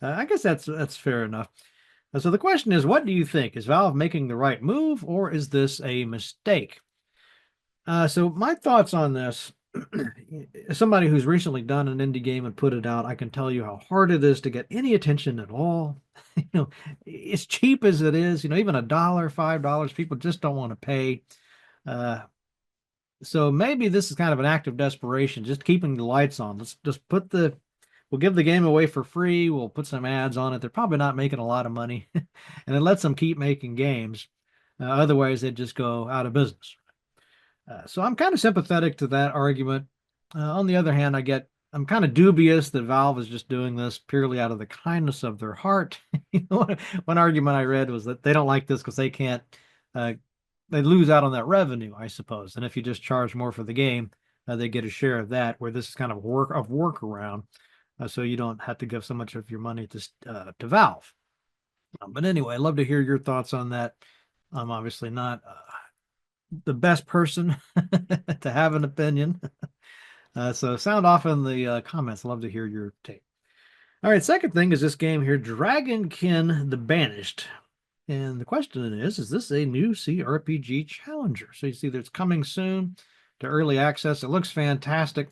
I guess that's fair enough. So the question is, what do you think? Is Valve making the right move, or is this a mistake? So my thoughts on this, as somebody who's recently done an indie game and put it out, I can tell you how hard it is to get any attention at all. As cheap as it is, even $1, $5, people just don't want to pay. So maybe this is kind of an act of desperation, just keeping the lights on. Let's just we'll give the game away for free. We'll put some ads on it. They're probably not making a lot of money, and it lets them keep making games. Otherwise, they'd just go out of business. So I'm kind of sympathetic to that argument. On the other hand, I'm kind of dubious that Valve is just doing this purely out of the kindness of their heart. One argument I read was that they don't like this because they can't, uh, they lose out on that revenue, I suppose. And if you just charge more for the game, they get a share of that. Where this is kind of workaround, so you don't have to give so much of your money to Valve. But anyway, I'd love to hear your thoughts on that. I'm obviously not the best person to have an opinion. So sound off in the comments. Love to hear your take. All right, second thing is this game here, Dragonkin the Banished. And the question is this a new CRPG challenger? So you see that it's coming soon to early access. It looks fantastic.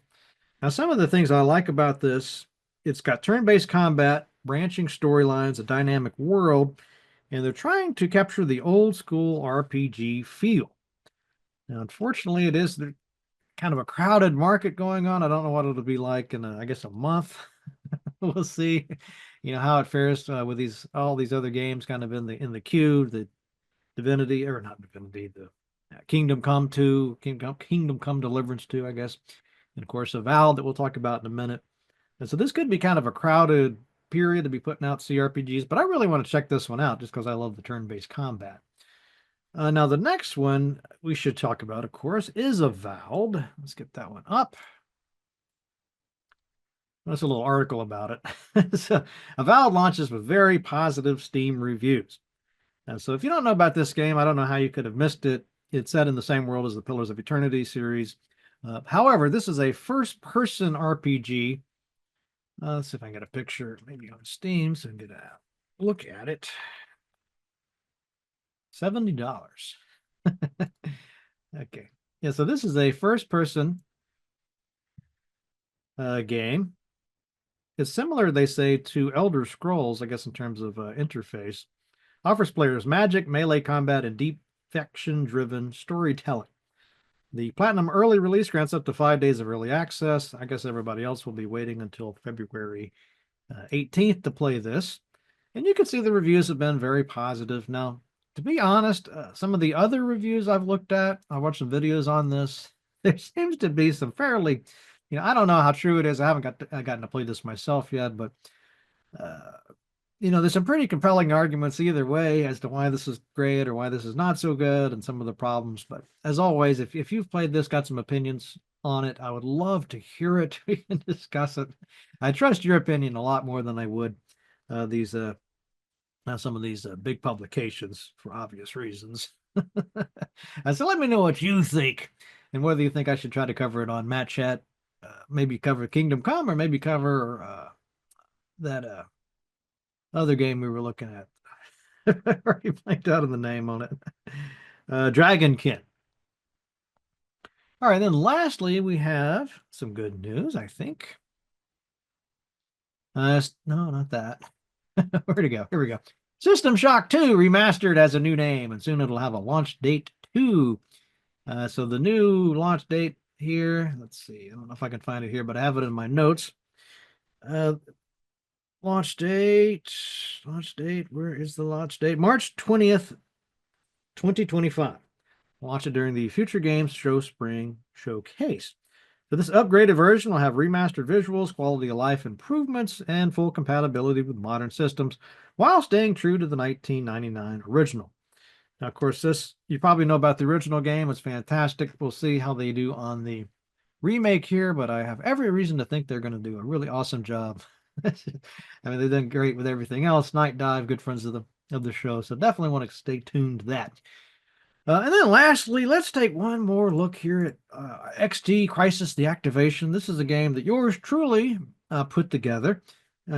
Now, some of the things I like about this, it's got turn-based combat, branching storylines, a dynamic world, and they're trying to capture the old school RPG feel. Now, unfortunately, it is kind of a crowded market going on. I don't know what it'll be like in, I guess, a month. We'll see, how it fares with all these other games kind of in the queue. The Divinity, or not Divinity, the Kingdom Come 2, Kingdom Come Deliverance 2, I guess, and of course Avowed that we'll talk about in a minute. And so this could be kind of a crowded period to be putting out CRPGs, but I really want to check this one out just because I love the turn-based combat. Now, the next one we should talk about, of course, is Avowed. Let's get that one up. There's a little article about it. So, Avowed launches with very positive Steam reviews. So if you don't know about this game, I don't know how you could have missed it. It's set in the same world as the Pillars of Eternity series. However, this is a first-person RPG. Let's see if I can get a picture, maybe on Steam, so I can get a look at it. $70. Okay. Yeah, so this is a first-person game. It's similar, they say, to Elder Scrolls, I guess, in terms of interface. Offers players magic, melee combat, and deep faction-driven storytelling. The Platinum early release grants up to 5 days of early access. I guess everybody else will be waiting until February 18th to play this. And you can see the reviews have been very positive. Now, to be honest, some of the other reviews I've looked at, I watched some videos on this. There seems to be some fairly, I don't know how true it is. I haven't gotten to play this myself yet, but there's some pretty compelling arguments either way as to why this is great or why this is not so good and some of the problems. But as always, if you've played this, got some opinions on it, I would love to hear it. We can discuss it. I trust your opinion a lot more than I would some of these big publications for obvious reasons. So let me know what you think and whether you think I should try to cover it on Matt Chat, maybe cover Kingdom Come, or maybe cover that other game we were looking at. I already blanked out on the name on it. Dragonkin. All right, then lastly, we have some good news, I think. No, not that. Where'd it go? Here we go. System Shock 2 Remastered has a new name, and soon it'll have a launch date too. So the new launch date here, let's see. I don't know if I can find it here, but I have it in my notes. Launch date. Where is the launch date? March 20th, 2025. Launch it during the Future Games Show Spring Showcase. So this upgraded version will have remastered visuals, quality of life improvements, and full compatibility with modern systems, while staying true to the 1999 original. Now, of course, you probably know about the original game. It's fantastic. We'll see how they do on the remake here, but I have every reason to think they're going to do a really awesome job. I mean, they've done great with everything else. Night Dive, good friends of the show, so definitely want to stay tuned to that. And then lastly, let's take one more look here at XT Crisis: The Activation. This is a game that yours truly put together.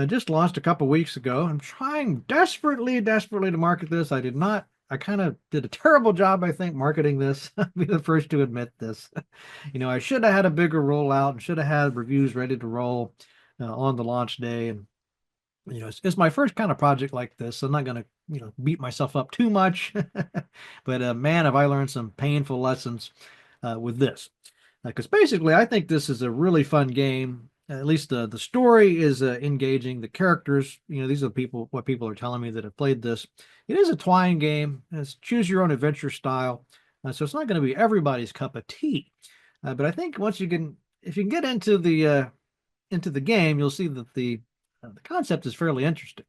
Just launched a couple weeks ago. I'm trying desperately to market this. I kind of did a terrible job, I think, marketing this. I'll be the first to admit this. I should have had a bigger rollout and should have had reviews ready to roll on the launch day. And it's my first kind of project like this, so I'm not going to, beat myself up too much. But man, have I learned some painful lessons with this. Because basically, I think this is a really fun game. At least the story is engaging. The characters, these are what people are telling me that have played this. It is a twine game. It's choose your own adventure style. So it's not going to be everybody's cup of tea. But I think once you can, if you can get into the game, you'll see that the concept is fairly interesting.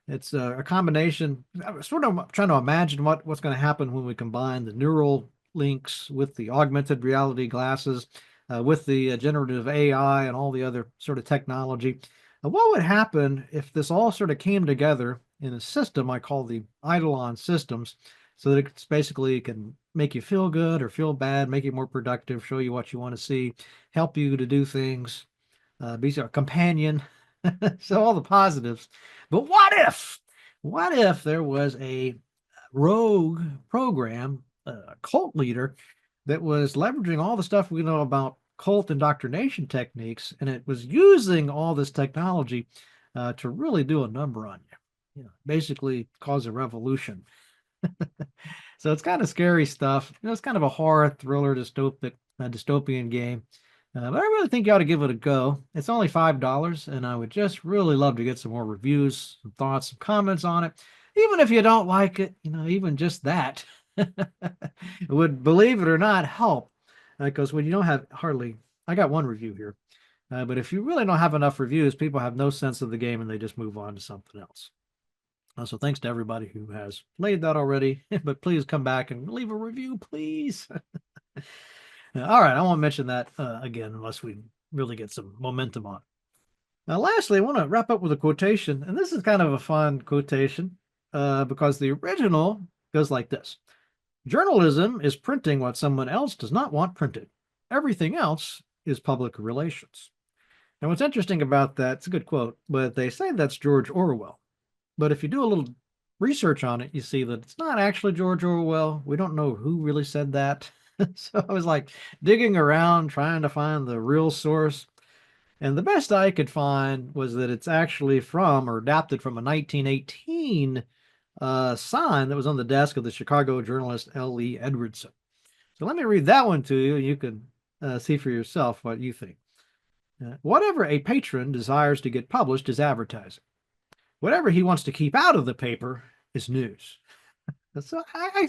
It's a combination. I'm sort of trying to imagine what's going to happen when we combine the neural links with the augmented reality glasses, with the generative AI and all the other sort of technology. What would happen if this all sort of came together in a system I call the Eidolon systems, so that it basically can make you feel good or feel bad, make you more productive, show you what you want to see, help you to do things, be a companion, so all the positives. But what if there was a rogue program, a cult leader that was leveraging all the stuff we know about cult indoctrination techniques, and it was using all this technology to really do a number on you, basically cause a revolution. So it's kind of scary stuff. It's kind of a horror thriller dystopian game. But I really think you ought to give it a go. It's only $5, and I would just really love to get some more reviews, some thoughts, some comments on it. Even if you don't like it, even just that would, believe it or not, help. Because when you don't have hardly, I got one review here, but if you really don't have enough reviews, people have no sense of the game and they just move on to something else. So thanks to everybody who has played that already, but please come back and leave a review, please. All right, I won't mention that again unless we really get some momentum on it. Now, lastly, I want to wrap up with a quotation, and this is kind of a fun quotation because the original goes like this. Journalism is printing what someone else does not want printed. Everything else is public relations. Now, what's interesting about that, it's a good quote, but they say that's George Orwell. But if you do a little research on it, you see that it's not actually George Orwell. We don't know who really said that. So I was like digging around trying to find the real source. And the best I could find was that it's actually from or adapted from a 1918 sign that was on the desk of the Chicago journalist L.E. Edwardson. So let me read that one to you. You can see for yourself what you think. Whatever a patron desires to get published is advertising. Whatever he wants to keep out of the paper is news. So I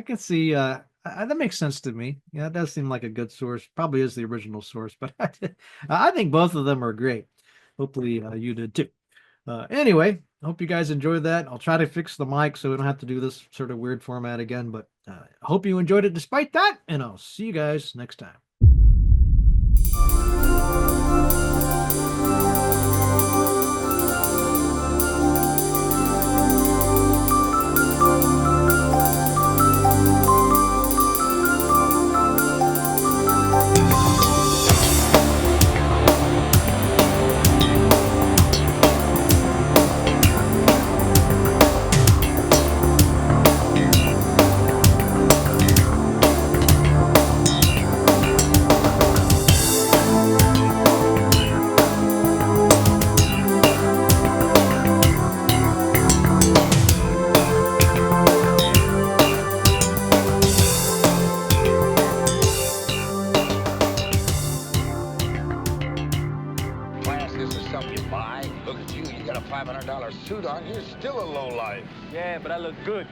can see that makes sense to me. Yeah, it does seem like a good source. Probably is the original source, but I think both of them are great. Hopefully you did too. Anyway, hope you guys enjoyed that. I'll try to fix the mic so we don't have to do this sort of weird format again, but I hope you enjoyed it despite that, and I'll see you guys next time. $500 suit on, you're still a lowlife. Yeah, but I look good.